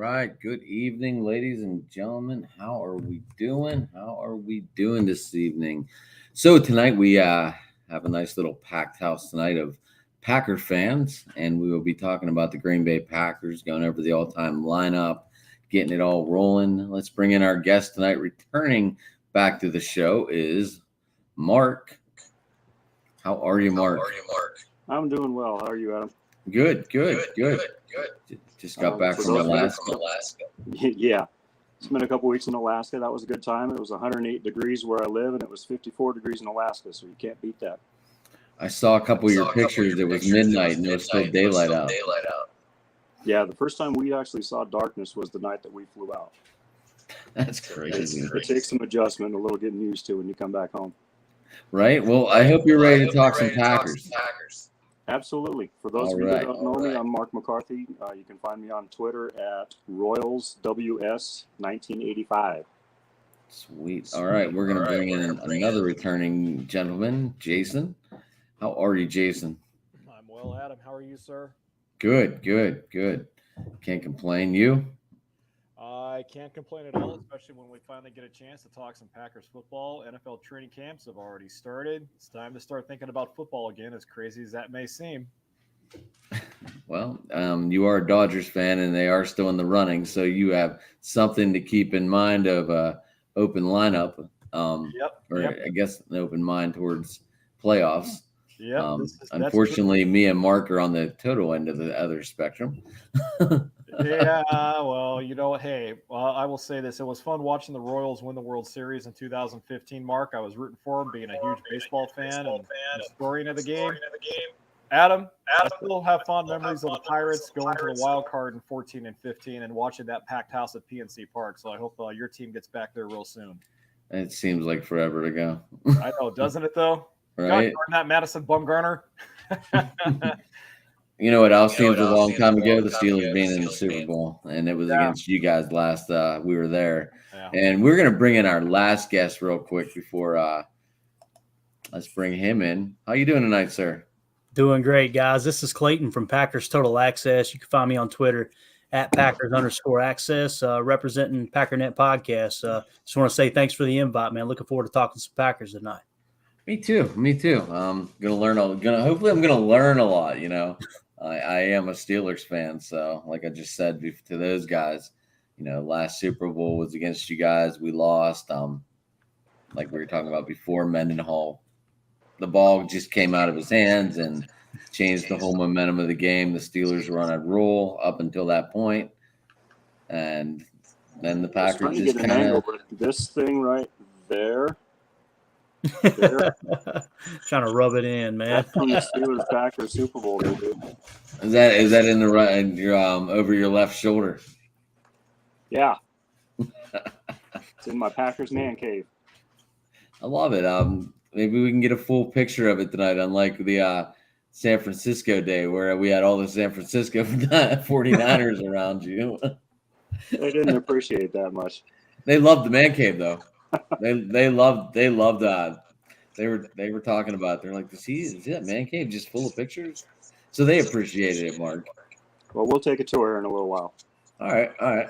right. Good evening, ladies and gentlemen. How are we doing? How are we doing this evening? So tonight we have a nice little packed house tonight of Packer fans, and we will be talking about the Green Bay Packers, going over the all-time lineup, getting it all rolling. Let's bring in our guest tonight. Returning back to the show is Mark. How are you, Mark? I'm doing well. How are you, Adam? Good. Just got back from Alaska. Yeah. Spent a couple weeks in Alaska. That was a good time. It was 108 degrees where I live, and it was 54 degrees in Alaska, so you can't beat that. I saw a couple of your pictures. It was midnight and there was still daylight out. Yeah, the first time we actually saw darkness was the night that we flew out. That's crazy. It takes some adjustment, a little getting used to when you come back home. Right? Well, I hope you're ready to talk some Packers. Absolutely. For those of you that don't know me, I'm Mark McCarthy. You can find me on Twitter at RoyalsWS1985. Sweet. All right, we're going to bring in another returning gentleman, Jason. How are you, Jason? I'm well, Adam. How are you, sir? Good. Can't complain. You? I can't complain at all, especially when we finally get a chance to talk some Packers football. NFL training camps have already started. It's time to start thinking about football again, as crazy as that may seem. Well, you are a Dodgers fan, and they are still in the running, so you have something to keep in mind of open lineup. I guess an open mind towards playoffs. Yeah. Unfortunately, me and Mark are on the total end of the other spectrum. Yeah, well, you know what? Hey, I will say this. It was fun watching the Royals win the World Series in 2015, Mark. I was rooting for them, being a huge baseball fan and historian of the game. Adam, I still have fond memories of the Pirates going to the wild card in 14 and 15 and watching that packed house at PNC Park. So I hope your team gets back there real soon. It seems like forever to go. I know, doesn't it, though? Right? God, that Madison Bumgarner. You know what else seems a long time ago? The Steelers being in the Super Bowl, and it was against you guys last. We were there, and we're gonna bring in our last guest real quick before. Let's bring him in. How you doing tonight, sir? Doing great, guys. This is Clayton from Packers Total Access. You can find me on Twitter at Packers_access, representing Packernet Podcast. Just want to say thanks for the invite, man. Looking forward to talking some Packers tonight. Me too. Hopefully I'm gonna learn a lot. You know, I am a Steelers fan, so like I just said to those guys, you know, last Super Bowl was against you guys. We lost. Like we were talking about before, Mendenhall, the ball just came out of his hands and changed the whole momentum of the game. The Steelers were on a roll up until that point, and then the Packers just kind of this thing right there. Trying to rub it in, man. That's from the Steelers Packers Super Bowl, dude. Is that in the right in your over your left shoulder? Yeah. It's in my Packers man cave. I love it. Maybe we can get a full picture of it tonight, unlike the San Francisco day where we had all the San Francisco 49ers around you. They didn't appreciate that much. They loved the man cave though. They loved they were talking about it. They're like, is that man cave just full of pictures? So they appreciated it, Mark. Well, we'll take a tour in a little while. All right.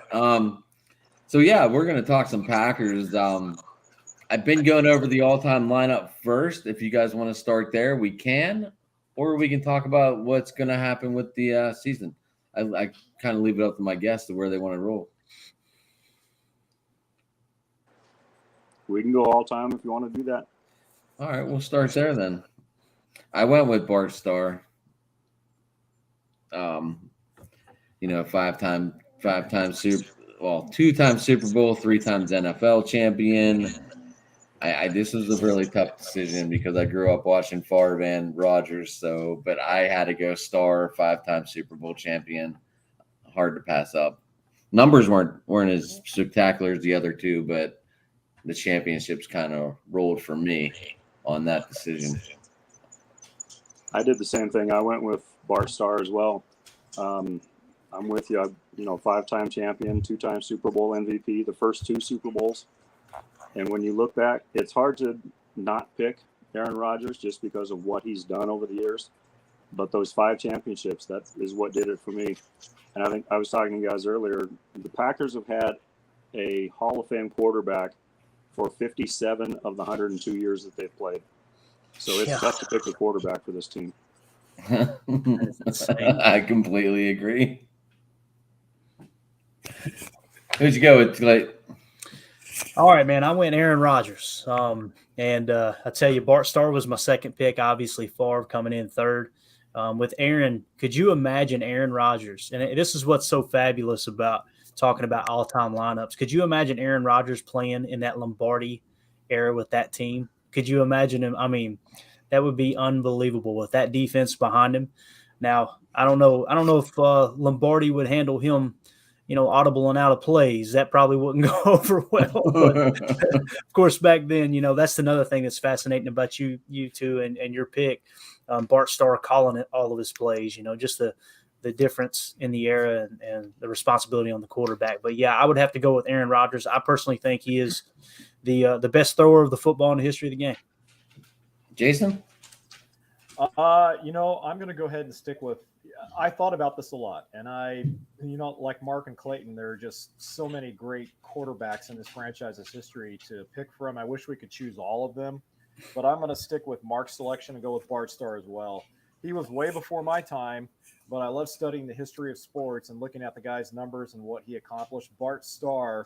So yeah, we're gonna talk some Packers. I've been going over the all-time lineup first. If you guys want to start there, we can, or we can talk about what's gonna happen with the season. I kind of leave it up to my guests to where they want to roll. We can go all time if you want to do that. All right, we'll start there then. I went with Bart Starr. You know, two-time Super Bowl, 3 times NFL champion. This was a really tough decision because I grew up watching Favre and Rodgers. But I had to go Starr, 5-time Super Bowl champion. Hard to pass up. Numbers weren't as spectacular as the other two, but the championships kind of rolled for me on that decision. I did the same thing. I went with Bart Starr as well. I'm with you. 5-time champion, 2-time Super Bowl MVP, the first 2 Super Bowls. And when you look back, it's hard to not pick Aaron Rodgers just because of what he's done over the years. But those 5 championships, that is what did it for me. And I think I was talking to you guys earlier, the Packers have had a Hall of Fame quarterback for 57 of the 102 years that they've played. So it's tough to pick a quarterback for this team. I completely agree. Who'd you go with, Clay? All right, man. I went Aaron Rodgers. And I tell you, Bart Starr was my second pick. Obviously, Favre coming in third. With Aaron, could you imagine Aaron Rodgers? And this is what's so fabulous about talking about all-time lineups. Could you imagine Aaron Rodgers playing in that Lombardi era with that team? Could you imagine him? I mean, that would be unbelievable with that defense behind him. Now, I don't know if Lombardi would handle him, audible and out of plays. That probably wouldn't go over well. But of course, back then, that's another thing that's fascinating about you two and your pick. Bart Starr calling it all of his plays, just the difference in the era and the responsibility on the quarterback. But yeah, I would have to go with Aaron Rodgers. I personally think he is the best thrower of the football in the history of the game. Jason? I'm going to go ahead and stick with. I thought about this a lot, and like Mark and Clayton, there are just so many great quarterbacks in this franchise's history to pick from. I wish we could choose all of them, but I'm going to stick with Mark's selection and go with Bart Starr as well. He was way before my time, but I love studying the history of sports and looking at the guy's numbers and what he accomplished. Bart Starr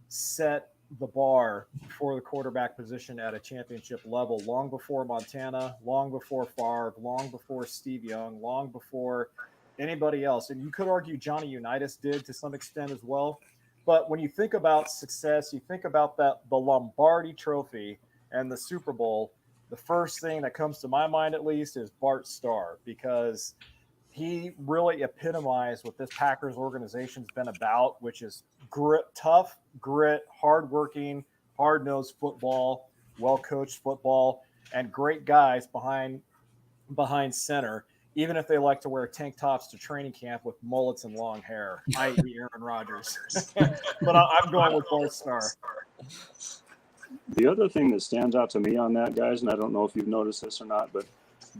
set the bar for the quarterback position at a championship level long before Montana, long before Favre, long before Steve Young, long before anybody else. And you could argue Johnny Unitas did to some extent as well. But when you think about success, you think about the Lombardi Trophy and the Super Bowl, the first thing that comes to my mind, at least, is Bart Starr, because he really epitomized what this Packers organization's been about, which is tough grit, hardworking, hard-nosed football, well-coached football, and great guys behind center, even if they like to wear tank tops to training camp with mullets and long hair, i.e. Aaron Rodgers. But I'm going with Bart Starr. The other thing that stands out to me on that, guys, and I don't know if you've noticed this or not, but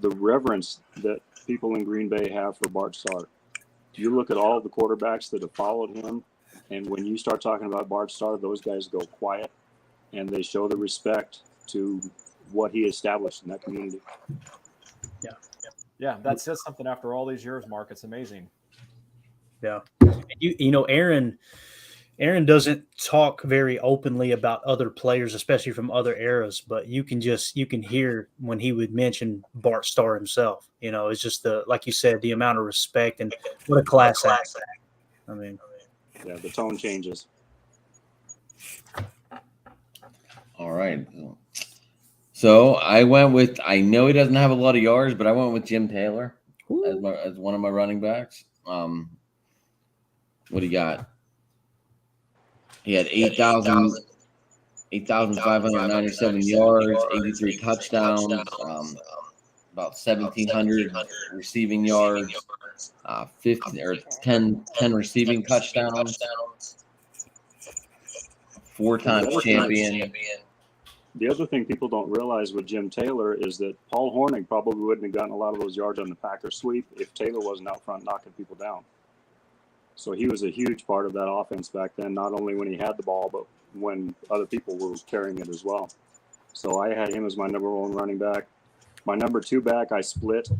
the reverence that people in Green Bay have for Bart Starr. You look at all the quarterbacks that have followed him, and when you start talking about Bart Starr, those guys go quiet, and they show the respect to what he established in that community. Yeah, that says something after all these years, Mark. It's amazing. Yeah. Aaron doesn't talk very openly about other players, especially from other eras, but you can hear when he would mention Bart Starr himself. It's just like you said, the amount of respect and what a class act. I mean, yeah, the tone changes. All right. So I went with, I know he doesn't have a lot of yards, but I went with Jim Taylor as one of my running backs. What do you got? He had 8,597 yards, 83 touchdowns, about 1,700 receiving yards, 10 receiving touchdowns, 4-time champion. The other thing people don't realize with Jim Taylor is that Paul Hornung probably wouldn't have gotten a lot of those yards on the Packers sweep if Taylor wasn't out front knocking people down. So he was a huge part of that offense back then, not only when he had the ball, but when other people were carrying it as well. So I had him as my number 1 running back. My number 2 back, I split.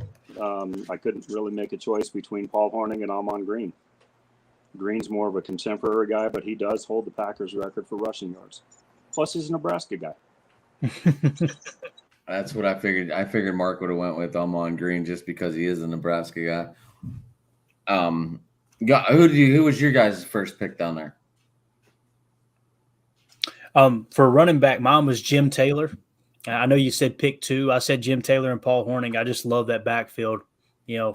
I couldn't really make a choice between Paul Hornung and Ahman Green. Green's more of a contemporary guy, but he does hold the Packers record for rushing yards. Plus, he's a Nebraska guy. That's what I figured. I figured Mark would have went with Ahman Green just because he is a Nebraska guy. Who was your guys' first pick down there? For running back, mine was Jim Taylor. I know you said pick 2. I said Jim Taylor and Paul Hornung. I just love that backfield,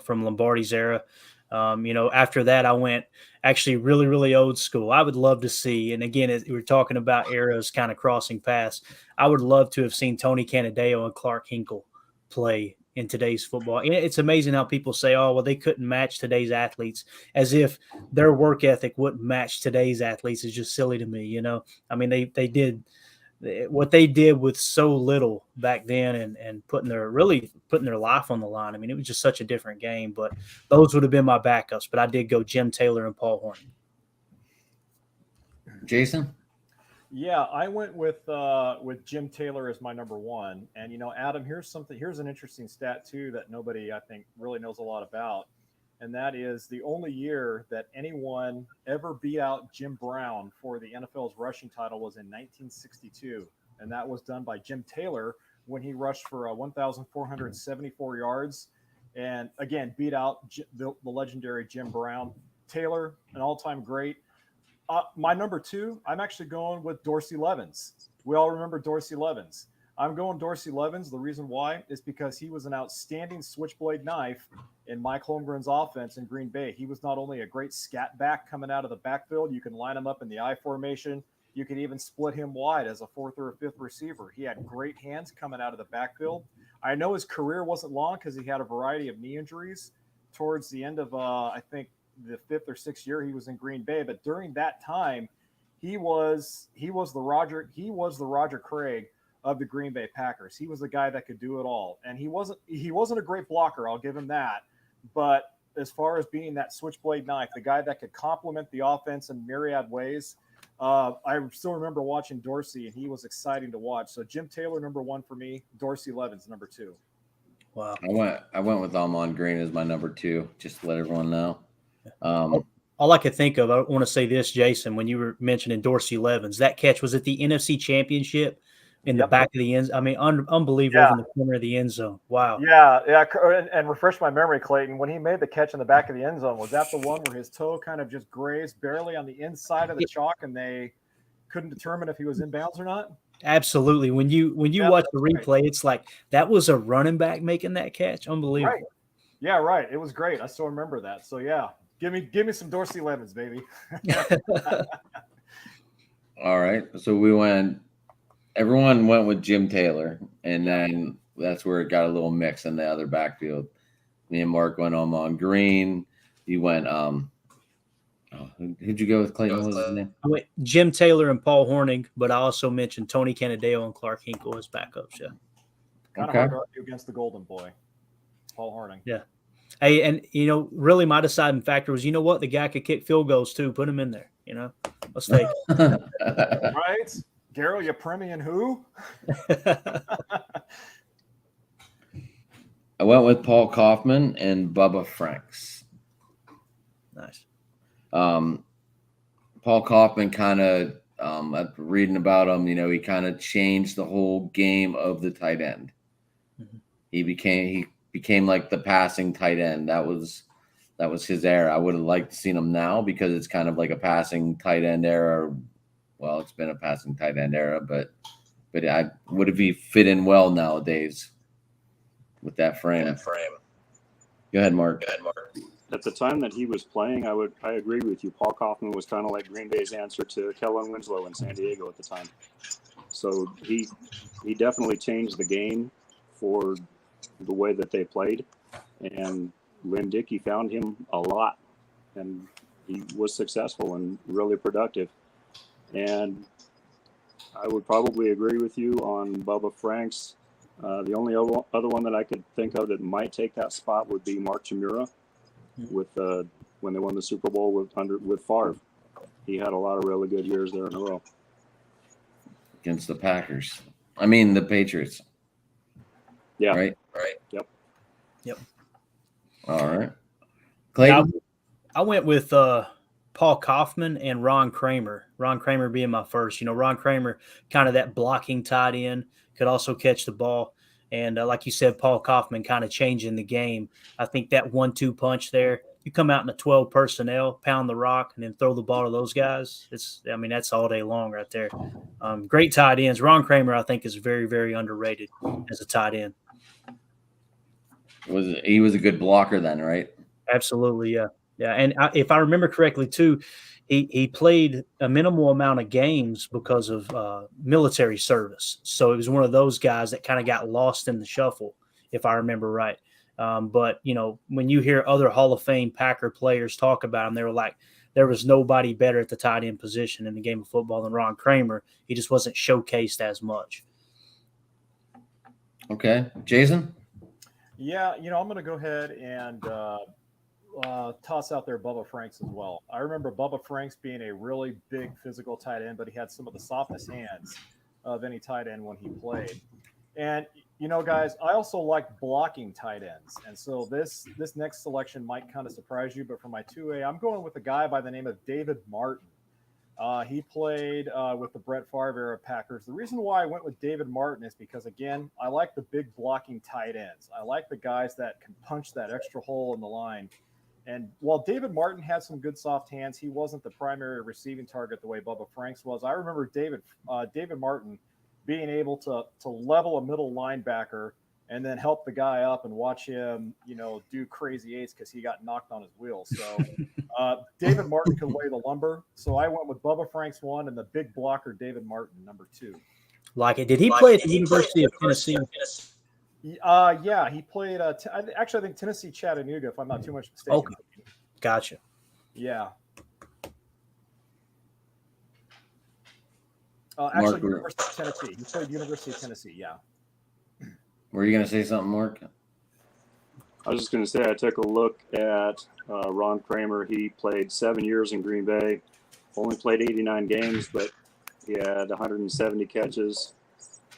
from Lombardi's era. After that, I went actually really, really old school. I would love to see, and again, we're talking about eras kind of crossing paths. I would love to have seen Tony Canadeo and Clark Hinkle play in today's football. And it's amazing how people say, oh, well, they couldn't match today's athletes, as if their work ethic wouldn't match today's athletes. Is just silly to me. I mean, they did what they did with so little back then and putting their life on the line. I mean, it was just such a different game, but those would have been my backups. But I did go Jim Taylor and Paul Hornung. Jason? Yeah, I went with Jim Taylor as my number one. And Adam, here's an interesting stat too that nobody I think really knows a lot about. And that is the only year that anyone ever beat out Jim Brown for the NFL's rushing title was in 1962. And that was done by Jim Taylor when he rushed for 1,474 yards. And again, beat out the legendary Jim Brown. Taylor, an all-time great. My number two, I'm actually going with Dorsey Levens. We all remember Dorsey Levens. I'm going Dorsey Levens. The reason why is because he was an outstanding switchblade knife in Mike Holmgren's offense in Green Bay. He was not only a great scat back coming out of the backfield, you can line him up in the I formation. You could even split him wide as a fourth or a fifth receiver. He had great hands coming out of the backfield. I know his career wasn't long because he had a variety of knee injuries towards the end of, I think, the fifth or sixth year he was in Green Bay. But during that time, he was the Roger Craig of the Green Bay Packers. He was the guy that could do it all. And he wasn't a great blocker, I'll give him that. But as far as being that switchblade knife, the guy that could complement the offense in myriad ways, I still remember watching Dorsey, and he was exciting to watch. So Jim Taylor, number one for me. Dorsey Levens, number two. Wow. I went with Ahman Green as my number two, just to let everyone know. All I could think of, I want to say this, Jason, when you were mentioning Dorsey Levens, that catch was at the NFC Championship in the back of the end. I mean, unbelievable in the corner of the end zone. Wow. Yeah. And refresh my memory, Clayton. When he made the catch in the back of the end zone, was that the one where his toe kind of just grazed barely on the inside of the chalk, and they couldn't determine if he was in bounds or not? Absolutely. When you watch the replay, it's like that was a running back making that catch. Unbelievable. Right. Yeah, right. It was great. I still remember that. So yeah, give me some Dorsey Levens, baby. All right. So everyone went with Jim Taylor, and then that's where it got a little mix in the other backfield. Me and Mark went Ahman Green. You went who'd you go with, Clayton? What was his name? I went Jim Taylor and Paul Hornung, but I also mentioned Tony Canadeo and Clark Hinkle as backups. Yeah. Kind of hard to argue against the Golden Boy, Paul Hornung. Yeah. Hey, and really my deciding factor was, the guy could kick field goals too. Put him in there. Let's take it. Right. Garo Yepremian who? I went with Paul Kaufman and Bubba Franks. Nice. Paul Kaufman kind of, after reading about him, he kind of changed the whole game of the tight end. Mm-hmm. He became like the passing tight end. That was his era. I would have liked to seen him now because it's kind of like a passing tight end era. Well, it's been a passing tight end era, but would have he fit in well nowadays with that frame? Go ahead, Mark. At the time that he was playing, I agree with you. Paul Kaufman was kind of like Green Bay's answer to Kellen Winslow in San Diego at the time. So he definitely changed the game for the way that they played, and Lynn Dickey found him a lot, and he was successful and really productive. And I would probably agree with you on Bubba Franks. The only other one that I could think of that might take that spot would be Mark Chmura with when they won the Super Bowl with Favre. He had a lot of really good years there in a row. Against the Packers. I mean, the Patriots. Yeah. Right. Yep. All right. Clayton? I went with Paul Kaufman and Ron Kramer. Ron Kramer being my first. Ron Kramer, kind of that blocking tight end, could also catch the ball. And like you said, Paul Kaufman kind of changing the game. I think that 1-2 punch there, you come out in a 12 personnel, pound the rock, and then throw the ball to those guys. That's all day long right there. Great tight ends. Ron Kramer, I think, is very, very underrated as a tight end. He was a good blocker then, right? Absolutely, yeah. Yeah, and if I remember correctly, too, he played a minimal amount of games because of military service. So it was one of those guys that kind of got lost in the shuffle, if I remember right. But, when you hear other Hall of Fame Packer players talk about him, they were like, there was nobody better at the tight end position in the game of football than Ron Kramer. He just wasn't showcased as much. Okay, Jason. Yeah, I'm going to go ahead and toss out there Bubba Franks as well. I remember Bubba Franks being a really big physical tight end, but he had some of the softest hands of any tight end when he played. And guys, I also like blocking tight ends, and so this next selection might kind of surprise you. But for my 2A, I'm going with a guy by the name of David Martin. He played with the Brett Favre era Packers. The reason why I went with David Martin is because, again, I like the big blocking tight ends. I like the guys that can punch that extra hole in the line. And while David Martin had some good soft hands, he wasn't the primary receiving target the way Bubba Franks was. I remember David Martin being able to level a middle linebacker and then help the guy up and watch him, do crazy eights because he got knocked on his wheels. So David Martin could lay the lumber. So I went with Bubba Franks 1 and the big blocker David Martin number 2. Like it. Did he play at the University of Tennessee? Yeah, he played. I think Tennessee Chattanooga, if I'm not too much mistaken. Okay. Gotcha. Yeah. Mark, University of Tennessee. He played University of Tennessee. Yeah. Were you going to say something, Mark? I was just going to say I took a look at Ron Kramer. He played 7 years in Green Bay, only played 89 games, but he had 170 catches,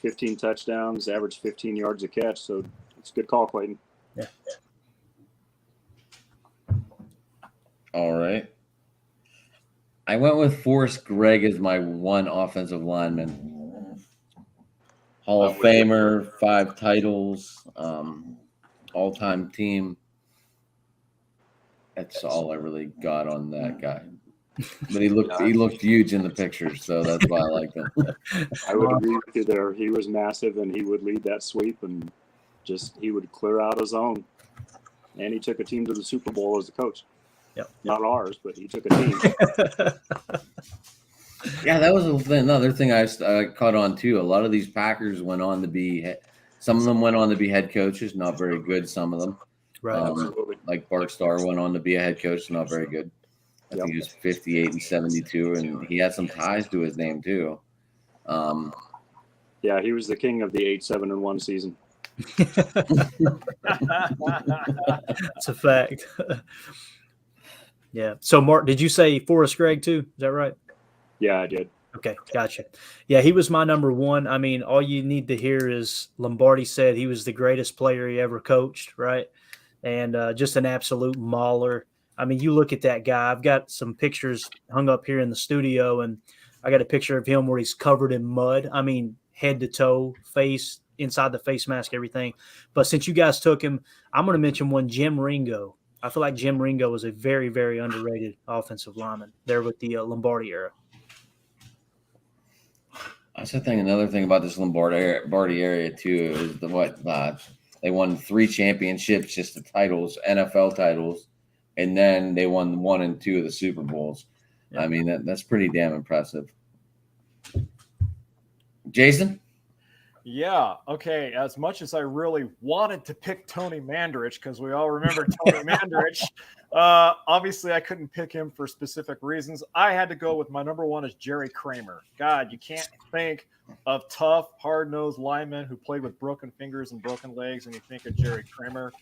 15 touchdowns, averaged 15 yards a catch. So it's a good call, Clayton. Yeah. All right. I went with Forrest Gregg as my one offensive lineman. Hall of Famer, 5 titles, all-time team. That's all I really got on that guy. But he looked huge in the pictures, so that's why I like him. I would agree with you there. He was massive, and he would lead that sweep, and he would clear out his own. And he took a team to the Super Bowl as a coach. Yep. Not ours, but he took a team. Yeah, that was another thing I caught on too. A lot of these Packers went on to be, some of them went on to be head coaches, not very good. Some of them, Right. Absolutely. like Bart Starr went on to be a head coach, not very good. I think he was 58 and 72, and he had some ties to his name too. Yeah, he was the king of the 8-7-1 season. It's a fact. Yeah. So, Mark, did you say Forrest Gregg too? Is that right? Yeah, I did. Okay, gotcha. Yeah, he was my number 1. I mean, all you need to hear is Lombardi said he was the greatest player he ever coached, right? And just an absolute mauler. I mean, you look at that guy. I've got some pictures hung up here in the studio, and I got a picture of him where he's covered in mud. I mean, head to toe, face, inside the face mask, everything. But since you guys took him, I'm going to mention one, Jim Ringo. I feel like Jim Ringo was a very, very underrated offensive lineman there with the Lombardi era. That's the thing. Another thing about this Lombardi area too is they won 3 championships, just the titles, NFL titles, and then they won 1 and 2 of the Super Bowls. Yeah. I mean, that's pretty damn impressive. Jason? Yeah. Okay. As much as I really wanted to pick Tony Mandarich, because we all remember Tony Mandarich, obviously I couldn't pick him for specific reasons. I had to go with my number 1 is Jerry Kramer. God, you can't think of tough, hard-nosed linemen who played with broken fingers and broken legs, and you think of Jerry Kramer.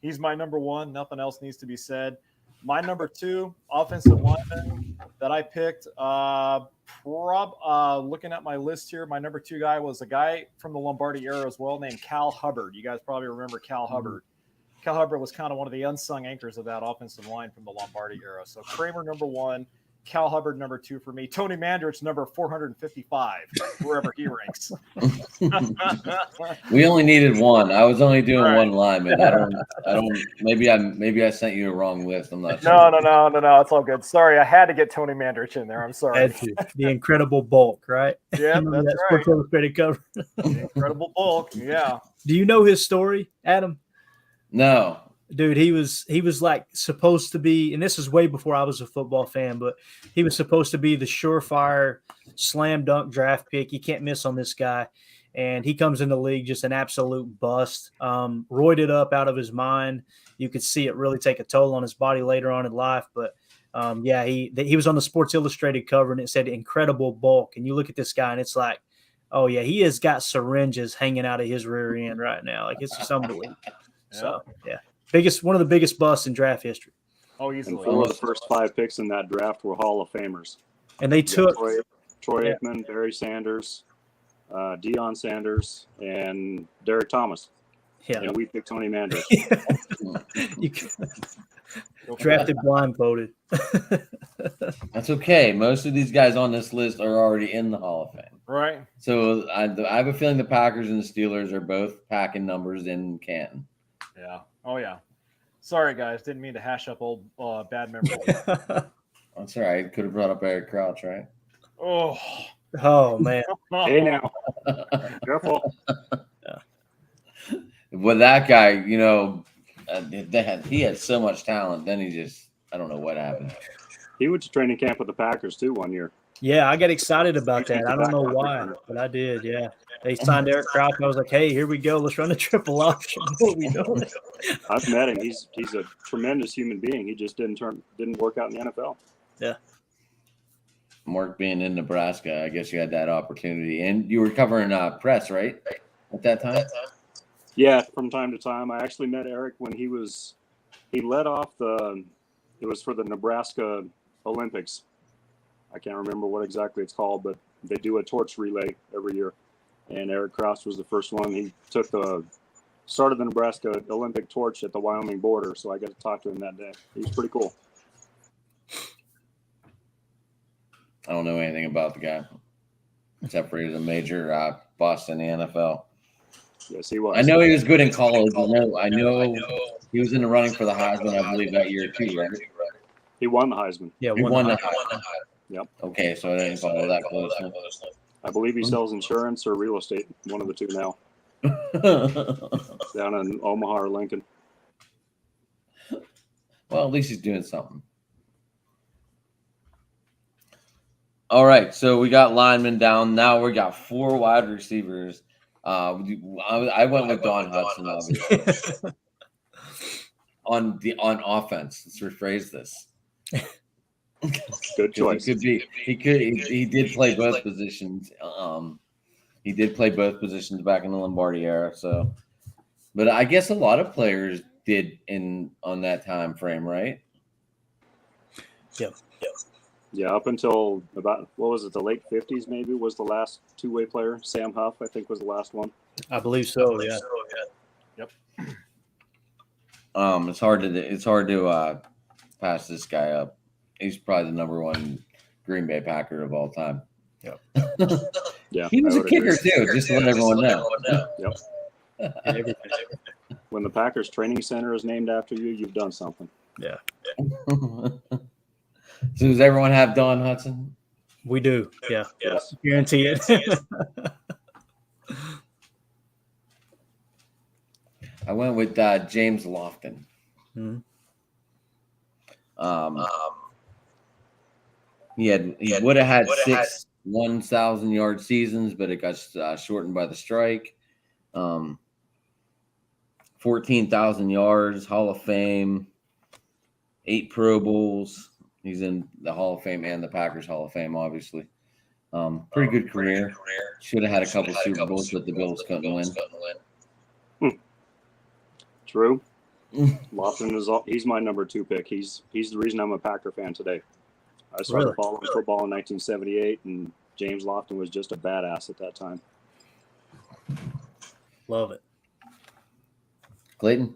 He's my number 1. Nothing else needs to be said. My number 2 offensive lineman that I picked, looking at my list here, my number 2 guy was a guy from the Lombardi era as well named Cal Hubbard. You guys probably remember Cal Hubbard. Cal Hubbard was kind of one of the unsung anchors of that offensive line from the Lombardi era. So Kramer number 1, Cal Hubbard number 2 for me. Tony Mandarich number 455, wherever he ranks. We only needed 1. I was only doing Right. 1 lineman. I don't. Maybe I sent you a wrong list. I'm not sure. No. It's all good. Sorry, I had to get Tony Mandarich in there. I'm sorry. Had to. The incredible bulk, right? Yeah, Remember that's that right. Sports Illustrated cover. The incredible bulk. Yeah. Do you know his story, Adam? No. Dude, he was like supposed to be, and this is way before I was a football fan, but he was supposed to be the surefire slam dunk draft pick. You can't miss on this guy. And he comes in the league just an absolute bust, roided up out of his mind. You could see it really take a toll on his body later on in life. But Yeah, he was on the Sports Illustrated cover, and it said incredible bulk. And you look at this guy, and it's like, oh yeah, he has got syringes hanging out of his rear end right now. Like, it's just unbelievable. So yeah, one of the biggest busts in draft history. Oh, And easily. 4 of the first 5 picks in that draft were Hall of Famers. And they took Troy Yeah. Aikman, Barry Sanders, Deion Sanders, and Derek Thomas. yeah. And we picked Tony Manders. You drafted blindfolded. That's okay. Most of these guys on this list are already in the Hall of Fame. Right. So I have a feeling the Packers and the Steelers are both packing numbers in Canton. Yeah. Oh, yeah. Sorry, guys. Didn't mean to hash up old bad memories. That's all right. Could have brought up Eric Crouch, right? Oh. Oh man. Hey now, careful. Well, that guy, he had so much talent. Then I don't know what happened. He went to training camp with the Packers too one year. Yeah, I got excited about that. I don't know why, but I did. Yeah, they signed Eric Crouch. I was like, hey, here we go. Let's run the triple option. What are we doing? I've met him. He's a tremendous human being. He just didn't work out in the NFL. Yeah. Mark being in Nebraska, I guess you had that opportunity, and you were covering press, right, at that time. Yeah, from time to time. I actually met Eric when he led off it was for the Nebraska Olympics. I can't remember what exactly it's called, but they do a torch relay every year. And Eric Crouch was the first one. He started the Nebraska Olympic torch at the Wyoming border. So I got to talk to him that day. He was pretty cool. I don't know anything about the guy, except for he was a major bust in the NFL. Yes, he was. I know he was good in college. I know he was in the running for the Heisman, I believe, that year too, right? He won the Heisman. Yeah, He won the Heisman. Yep. Okay, so I didn't follow that close. I believe he sells insurance or real estate, one of the two now, down in Omaha or Lincoln. Well, at least he's doing something. All right, so we got linemen down. Now we got 4 wide receivers. I went with Don Hudson, obviously. on offense. Let's rephrase this. Good choice. He did play both positions. He did play both positions back in the Lombardi era. So, but I guess a lot of players did on that time frame, right? Yep. Yeah, up until about, what was it, the late 50s maybe was the last two-way player. Sam Huff, I think, was the last one. I believe so. Yeah. Yep. It's hard to pass this guy up. He's probably the number 1 Green Bay Packer of all time. Yep. Yeah, He was I a would kicker agree. too, just to let everyone know. Yep. When the Packers training center is named after you, you've done something. Yeah. So does everyone have Don Hudson? We do. Yeah. Yes. Guarantee it. I went with James Lofton. Mhm. He would have had 6 1,000-yard seasons, but it got shortened by the strike. 14,000 yards, Hall of Fame, 8 Pro Bowls. He's in the Hall of Fame and the Packers Hall of Fame, obviously. Pretty good career. Should have had a couple Super Bowls, but the Bills couldn't win. True. Lofton he's my number 2 pick. He's the reason I'm a Packer fan today. I started following football in 1978, and James Lofton was just a badass at that time. Love it. Clayton?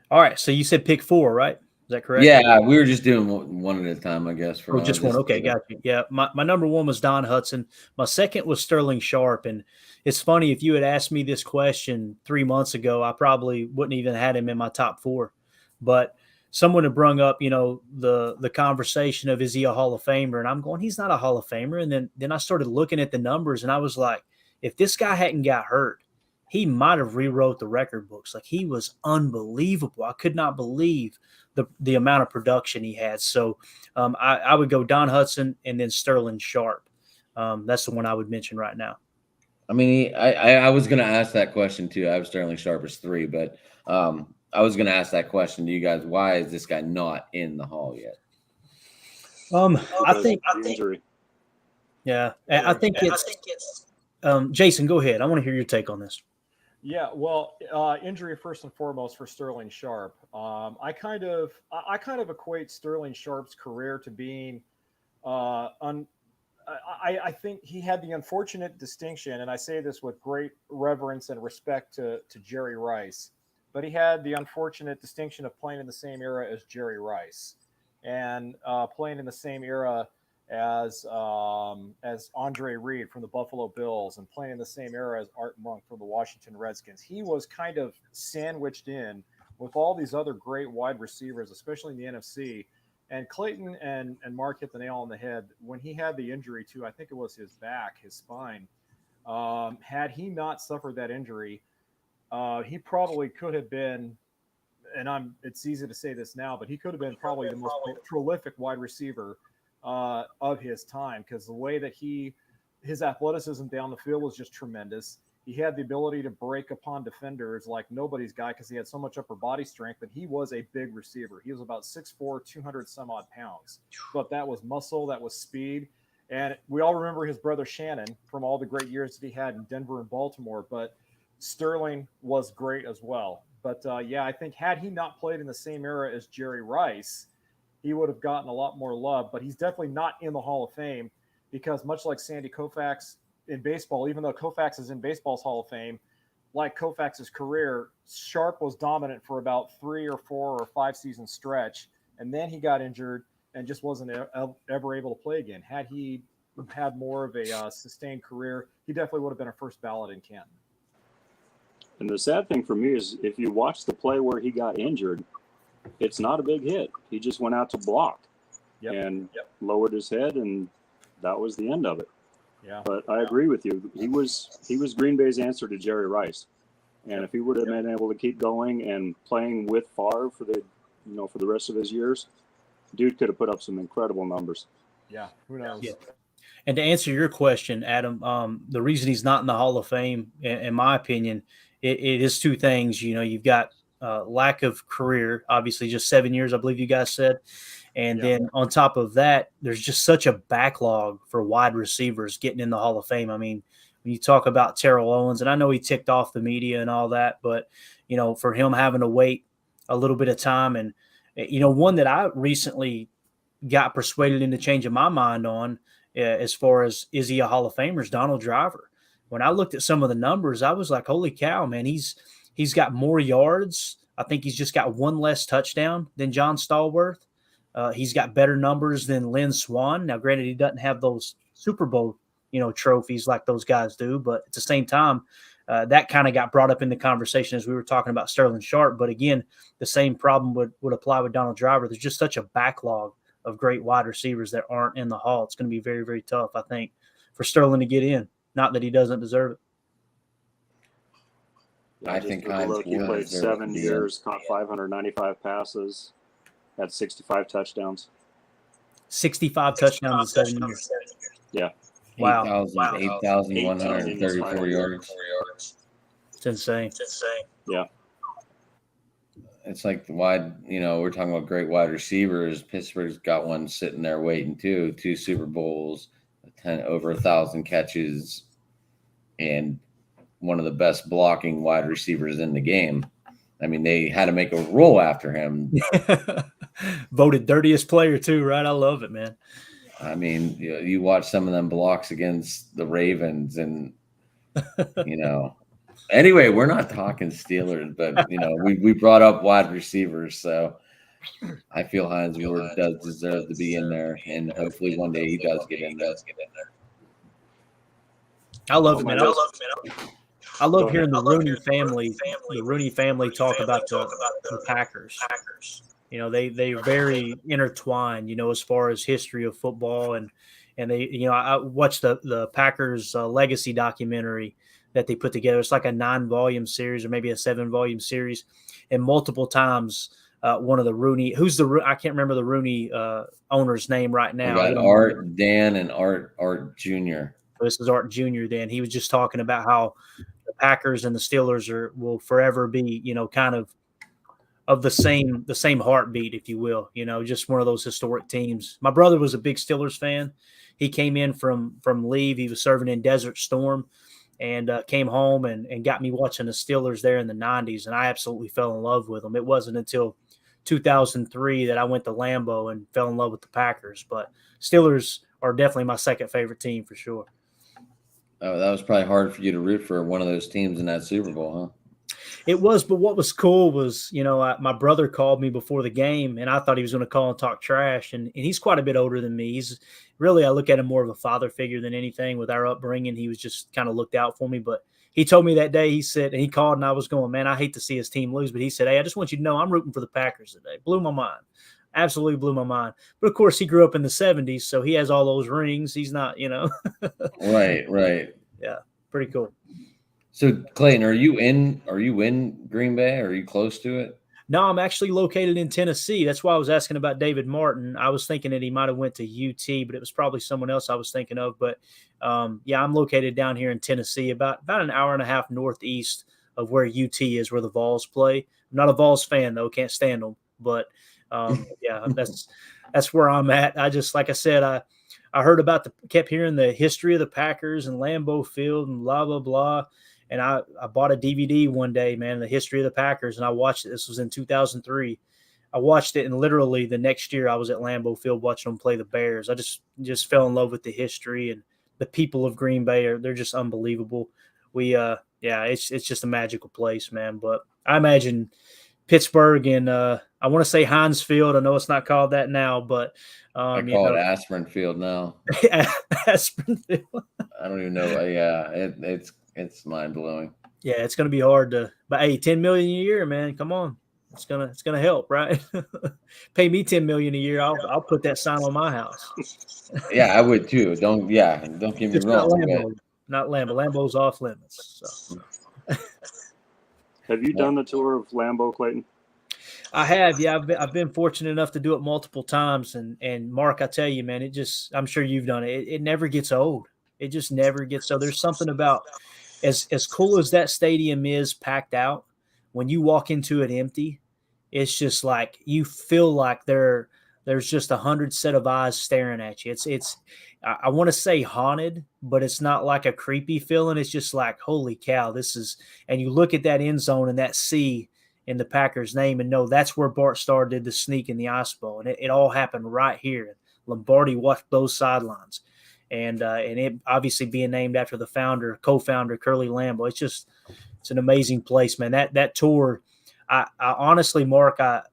All right. So you said pick 4, right? Is that correct? Yeah, we were just doing one at a time, I guess. Oh, just one. Okay, got you. Yeah, my number 1 was Don Hudson. My second was Sterling Sharp. And it's funny, if you had asked me this question 3 months ago, I probably wouldn't even had him in my top 4. But someone had brung up, the conversation of, is he a Hall of Famer? And I'm going, he's not a Hall of Famer. And then I started looking at the numbers, and I was like, if this guy hadn't got hurt, he might have rewrote the record books. Like, he was unbelievable. I could not believe the amount of production he had. So I would go Don Hudson and then Sterling Sharp. That's the one I would mention right now. I mean, I was going to ask that question too. I have Sterling Sharp as 3, but I was going to ask that question to you guys. Why is this guy not in the Hall yet? I think, the injury. yeah, I think it's, Jason, go ahead. I want to hear your take on this. Yeah, well, injury first and foremost for Sterling Sharp. I kind of equate Sterling Sharp's career to being I think he had the unfortunate distinction, and I say this with great reverence and respect to Jerry Rice, but he had the unfortunate distinction of playing in the same era as Jerry Rice, and playing in the same era as Andre Reed from the Buffalo Bills, and playing in the same era as Art Monk from the Washington Redskins. He was kind of sandwiched in with all these other great wide receivers, especially in the NFC. And Clayton and Mark hit the nail on the head. When he had the injury to, I think it was his back, his spine, had he not suffered that injury, he probably could have been, and it's easy to say this now, but he could have been probably the most prolific wide receiver of his time, because the way that his athleticism down the field was just tremendous. He had the ability to break upon defenders like nobody's guy, because he had so much upper body strength, but he was a big receiver. He was about 6'4", 200 some odd pounds. But that was muscle, that was speed. And we all remember his brother Shannon from all the great years that he had in Denver and Baltimore. But Sterling was great as well. But I think had he not played in the same era as Jerry Rice, he would have gotten a lot more love. But he's definitely not in the Hall of Fame, because much like Sandy Koufax in baseball, even though Koufax is in baseball's Hall of Fame, like Koufax's career, Sharp was dominant for about 3 or 4 or 5 season stretch, and then he got injured and just wasn't ever able to play again. Had he had more of a sustained career, he definitely would have been a first ballot in Canton. And the sad thing for me is, if you watch the play where he got injured, it's not a big hit. He just went out to block and lowered his head, and that was the end of it. Yeah. But I agree with you. He was Green Bay's answer to Jerry Rice, and if he would have been able to keep going and playing with Favre for the rest of his years, dude could have put up some incredible numbers. Yeah, who knows? Yeah. And to answer your question, Adam, the reason he's not in the Hall of Fame, in my opinion, it is 2 things. You've got lack of career, obviously just 7 years, I believe you guys said. And then on top of that, there's just such a backlog for wide receivers getting in the Hall of Fame. I mean, when you talk about Terrell Owens, and I know he ticked off the media and all that, but, for him having to wait a little bit of time, and, one that I recently got persuaded into changing my mind on, as far as is he a Hall of Famer, is Donald Driver. When I looked at some of the numbers, I was like, holy cow, man, he's got more yards. I think he's just got 1 less touchdown than John Stallworth. He's got better numbers than Lynn Swann. Now, granted, he doesn't have those Super Bowl, trophies like those guys do, but at the same time, that kind of got brought up in the conversation as we were talking about Sterling Sharp. But again, the same problem would apply with Donald Driver. There's just such a backlog of great wide receivers that aren't in the Hall. It's going to be very, very tough, I think, for Sterling to get in. Not that he doesn't deserve it. I think he played 7 years, caught 595 passes, had 65 touchdowns. 65 touchdowns in 7 years. Yeah. Wow. 8,134 yards. It's insane. Yeah. It's like we're talking about great wide receivers. Pittsburgh's got one sitting there waiting too. 2 Super Bowls, over 1,000 catches, and one of the best blocking wide receivers in the game. I mean, they had to make a rule after him. Voted dirtiest player too, right? I love it, man. I mean, you watch some of them blocks against the Ravens, and Anyway, we're not talking Steelers, but we brought up wide receivers, so I feel Hines Ward does deserve to be in there, and hopefully one day he does get in there. I love it, man. I love hearing the Rooney family talk about the Packers. They're very intertwined, as far as history of football, and they, I watched the Packers legacy documentary that they put together. It's like a 9-volume series, or maybe a 7-volume series, and multiple times one of the Rooney, I can't remember the Rooney owner's name right now. We got Art, Dan, and Art Jr. This is Art Jr. Dan. He was just talking about how the Packers and the Steelers will forever be, kind of of the same heartbeat, if you will. Just one of those historic teams. My brother was a big Steelers fan. He came in from leave. He was serving in Desert Storm, and came home and got me watching the Steelers there in the 90s, and I absolutely fell in love with them. It wasn't until 2003 that I went to Lambeau and fell in love with the Packers. But Steelers are definitely my second favorite team for sure. Oh, that was probably hard for you to root for one of those teams in that Super Bowl, huh? It was, but what was cool was, my brother called me before the game, and I thought he was going to call and talk trash, and he's quite a bit older than me. He's really, I look at him more of a father figure than anything. With our upbringing, he was just kind of looked out for me. But he told me that day, he said, and he called, and I was going, man, I hate to see his team lose, but he said, hey, I just want you to know I'm rooting for the Packers today. Blew my mind. Absolutely blew my mind. But, of course, he grew up in the 70s, so he has all those rings. He's not, Right. Yeah, pretty cool. So, Clayton, are you in Green Bay? Are you close to it? No, I'm actually located in Tennessee. That's why I was asking about David Martin. I was thinking that he might have went to UT, but it was probably someone else I was thinking of. But, yeah, I'm located down here in Tennessee, about an hour and a half northeast of where UT is, where the Vols play. I'm not a Vols fan, though. Can't stand them. But, yeah, that's where I'm at. I just, like I said, I heard kept hearing the history of the Packers and Lambeau Field and blah, blah, blah. And I bought a DVD one day, man, the history of the Packers, and I watched it. This was in 2003. I watched it, and literally the next year I was at Lambeau Field watching them play the Bears. I just fell in love with the history, and the people of Green Bay they're just unbelievable. It's just a magical place, man. But I imagine Pittsburgh and I want to say Heinz Field. I know it's not called that now, but I call it Aspirin Field now. Aspirin Field. I don't even know. Yeah, it's mind blowing. Yeah, it's going to be hard but hey, $10 million a year, man. Come on, it's gonna help, right? Pay me $10 million a year. I'll put that sign on my house. Yeah, I would too. Don't get me wrong. Not Lambeau. Lambeau's off limits. So. Have you done the tour of Lambeau, Clayton? I have, yeah. I've been fortunate enough to do it multiple times, and Mark, I tell you, man, I'm sure you've done it. It never gets old. It just never gets old. There's something about as cool as that stadium is packed out, when you walk into it empty, it's just like you feel like there's just 100 set of eyes staring at you. It's I want to say haunted, but it's not like a creepy feeling. It's just like, holy cow, and you look at that end zone and that C in the Packers' name and know that's where Bart Starr did the sneak in the Ice Bowl. And it all happened right here. Lombardi watched those sidelines. And it obviously being named after the co-founder, Curly Lambeau. It's an amazing place, man. That tour, I honestly, Mark, I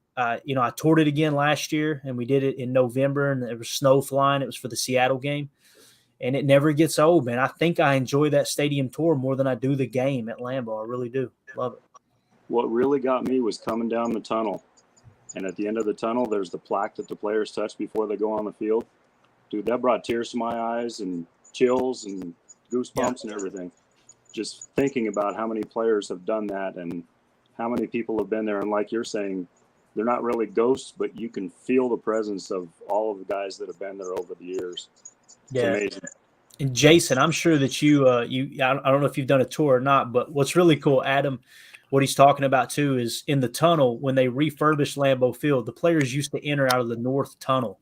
toured it again last year, and we did it in November, and there was snow flying. It was for the Seattle game, and it never gets old, man. I think I enjoy that stadium tour more than I do the game at Lambeau. I really do. Love it. What really got me was coming down the tunnel, and at the end of the tunnel, there's the plaque that the players touch before they go on the field. Dude, that brought tears to my eyes and chills and goosebumps and everything. Just thinking about how many players have done that and how many people have been there. And like you're saying, they're not really ghosts, but you can feel the presence of all of the guys that have been there over the years. It's amazing. And Jason, I'm sure that I don't know if you've done a tour or not, but what's really cool, Adam, what he's talking about too is in the tunnel, when they refurbished Lambeau Field, the players used to enter out of the north tunnel.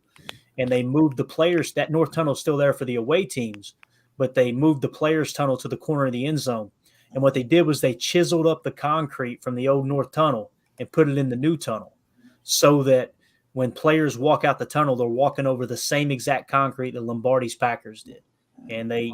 And they moved the players. That north tunnel is still there for the away teams, but they moved the players' tunnel to the corner of the end zone. And what they did was they chiseled up the concrete from the old north tunnel and put it in the new tunnel, so that when players walk out the tunnel, they're walking over the same exact concrete that Lombardi's Packers did. And they,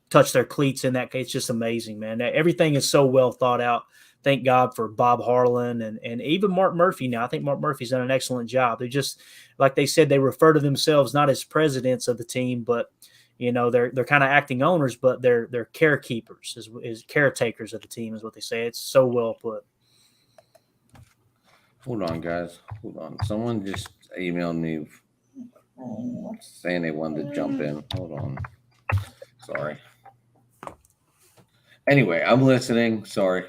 touch their cleats in that case. It's just amazing, man. Everything is so well thought out. Thank God for Bob Harlan and even Mark Murphy now. I think Mark Murphy's done an excellent job. They're just, like they said, they refer to themselves not as presidents of the team, but, they're kind of acting owners, but they're carekeepers, is caretakers of the team is what they say. It's so well put. Hold on, guys. Hold on. Someone just emailed me saying they wanted to jump in. Hold on. Sorry. Anyway, I'm listening. Sorry.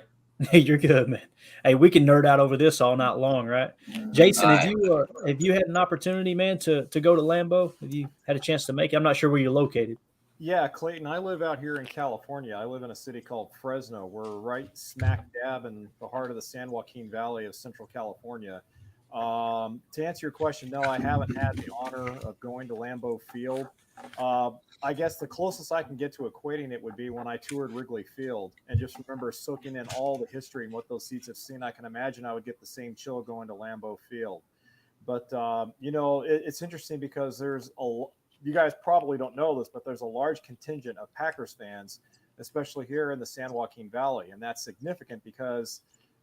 You're good, man. Hey, we can nerd out over this all night long, right? Jason, have you had an opportunity, man, to go to Lambeau? Have you had a chance to make it? I'm not sure where you're located. Yeah, Clayton, I live out here in California. I live in a city called Fresno. We're right smack dab in the heart of the San Joaquin Valley of Central California. To answer your question, no, I haven't had the honor of going to Lambeau Field. Uh, I guess the closest I can get to equating it would be when I toured Wrigley Field and just remember soaking in all the history and what those seats have seen. I can imagine I would get the same chill going to Lambeau Field. But it's interesting because you guys probably don't know this, but there's a large contingent of Packers fans, especially here in the San Joaquin Valley, and that's significant because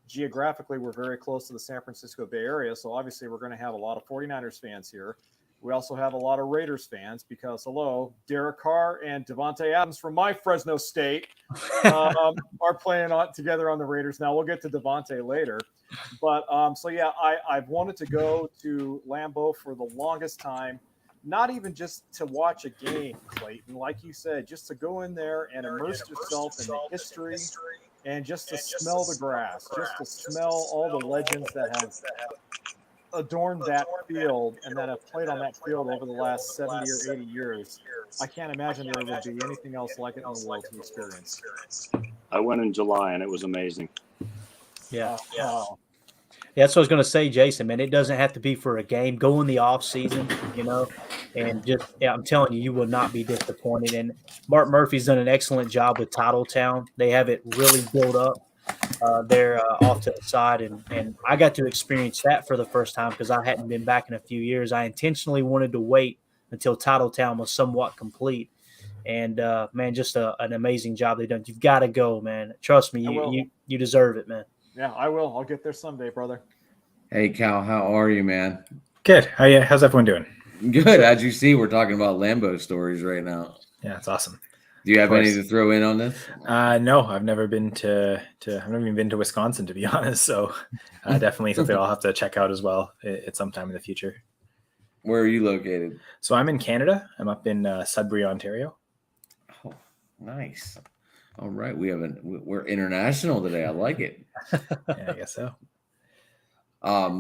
geographically we're very close to the San Francisco Bay Area. So obviously we're going to have a lot of 49ers fans here. We also have a lot of Raiders fans because, hello, Derek Carr and Devontae Adams from my Fresno State are playing together on the Raiders. Now we'll get to Devontae later. But I've wanted to go to Lambeau for the longest time, not even just to watch a game, Clayton, like you said, just to go in there and immerse yourself in the history and just to smell the grass, just to smell all the legends that have adorned that field and that have played on that field over the last 70 or 80 years. I can't imagine there would be anything else like it in the world to experience. I went in July and it was amazing. Yeah. Yeah, that's what I was going to say, Jason, man. It doesn't have to be for a game. Go in the off season, and I'm telling you, you will not be disappointed. And Mark Murphy's done an excellent job with Titletown. They have it really built up. They're off to the side, and I got to experience that for the first time because I hadn't been back in a few years. I intentionally wanted to wait until Titletown was somewhat complete. And, man, just an amazing job they've done. You've got to go, man. Trust me, you deserve it, man. Yeah, I will. I'll get there someday, brother. Hey, Cal, how are you, man? Good. How's everyone doing? Good. As you see, we're talking about Lambeau stories right now. Yeah, it's awesome. Do you have any to throw in on this? No, I've never been I've never even been to Wisconsin, to be honest. So definitely something I'll have to check out as well at some time in the future. Where are you located? So I'm in Canada. I'm up in Sudbury, Ontario. Oh, nice. All right, we're international today. I like it. Yeah, I guess so.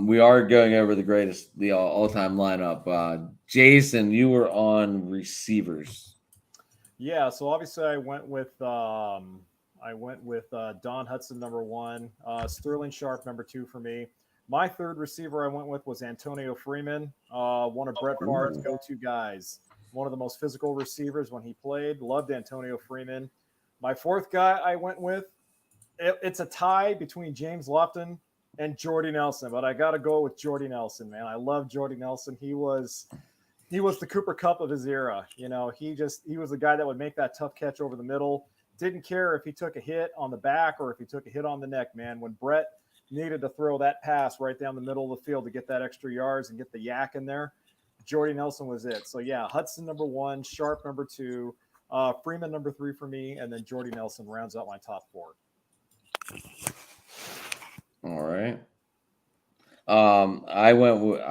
We are going over the all-time lineup. Jason, you were on receivers. Yeah, so obviously I went with Don Hudson number 1, Sterling Sharp number 2 for me. My third receiver I went with was Antonio Freeman, one of Brett Favre's go-to guys, one of the most physical receivers when he played. Loved Antonio Freeman. My fourth guy I went with, it's a tie between James Lofton and Jordy Nelson, but I got to go with Jordy Nelson, man. I love Jordy Nelson. He was the Cooper Kupp of his era. He was the guy that would make that tough catch over the middle. Didn't care if he took a hit on the back or if he took a hit on the neck, man. When Brett needed to throw that pass right down the middle of the field to get that extra yards and get the yak in there, Jordy Nelson was it. So, yeah, Hudson number 1, Sharp number 2, Freeman number 3 for me, and then Jordy Nelson rounds out my top 4. All right. I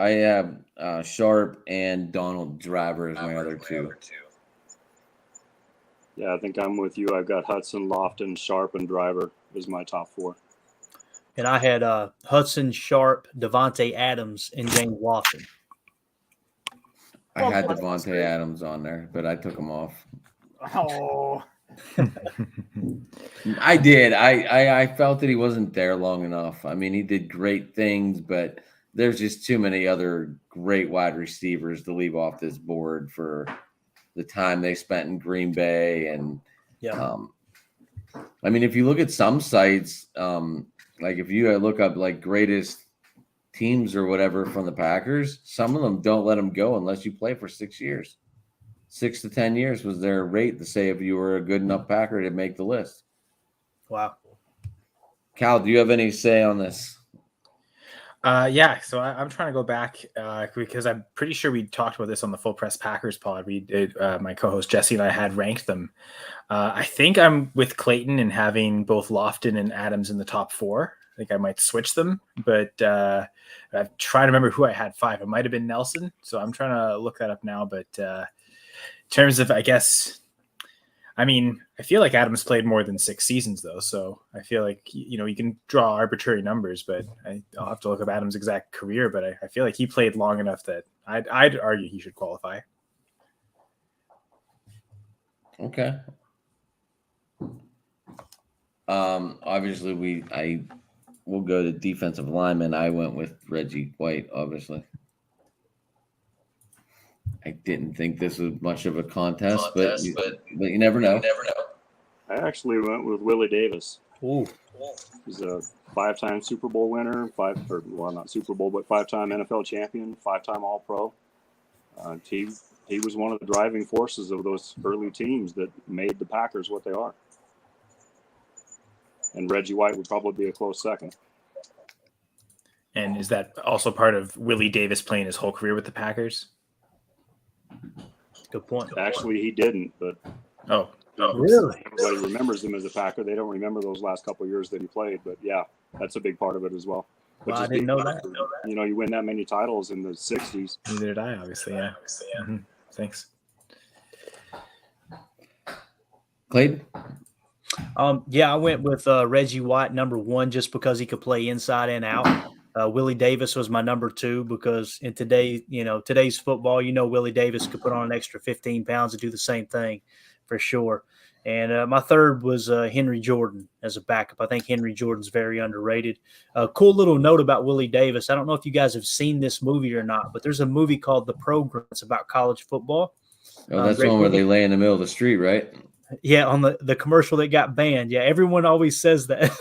have Sharp and Donald Driver as my other two. Yeah, I think I'm with you. I've got Hudson, Lofton, Sharp, and Driver is my top 4. And I had Hudson, Sharp, Devontae Adams, and James Lofton. I had Devontae Adams on there, but I took him off. Oh. I did. I felt that he wasn't there long enough. I mean, he did great things, but there's just too many other great wide receivers to leave off this board for the time they spent in Green Bay. And I mean, if you look at some sites, like if you look up like greatest teams or whatever from the Packers, some of them don't let them go unless you play for 6 years. 6 to 10 years was their rate to say if you were a good enough Packer to make the list. Wow. Cal, do you have any say on this? Yeah, so I'm trying to go back because I'm pretty sure we talked about this on the Full Press Packers pod. We did, my co-host Jesse and I had ranked them. I think I'm with Clayton in having both Lofton and Adams in the top 4. I think I might switch them, but I'm trying to remember who I had 5. It might have been Nelson, so I'm trying to look that up now. But in terms of, I guess, I mean, I feel like Adams played more than 6 seasons, though. So I feel like, you can draw arbitrary numbers, but I'll have to look up Adams' exact career. But I feel like he played long enough that I'd argue he should qualify. Okay. Obviously we'll go to defensive lineman. I went with Reggie White, obviously. I didn't think this was much of a contest, but you never know. I actually went with Willie Davis. Ooh. He's a 5-time Super Bowl winner, not Super Bowl, but 5-time NFL champion, 5-time All-Pro. He was one of the driving forces of those early teams that made the Packers what they are. And Reggie White would probably be a close second. And is that also part of Willie Davis playing his whole career with the Packers? Good point. Actually, he didn't, but Oh, Really? everybody remembers him as a Packer. They don't remember those last couple of years that he played, but yeah, that's a big part of it as well. Well, I Just didn't know being- that. You know, you win that many titles in the 60s. neither did I, obviously. Yeah. Mhm. Thanks. Clayton? Yeah, I went with Reggie White, number 1, just because he could play inside and out. Willie Davis was my number 2 because in today's football, Willie Davis could put on an extra 15 pounds and do the same thing for sure. And my 3rd was Henry Jordan as a backup. I think Henry Jordan's very underrated. Cool little note about Willie Davis. I don't know if you guys have seen this movie or not, but there's a movie called The Program. It's about college football. Oh, that's great one where movie. they lay in the middle of the street, right? Yeah, on the commercial that got banned. Yeah, everyone always says that.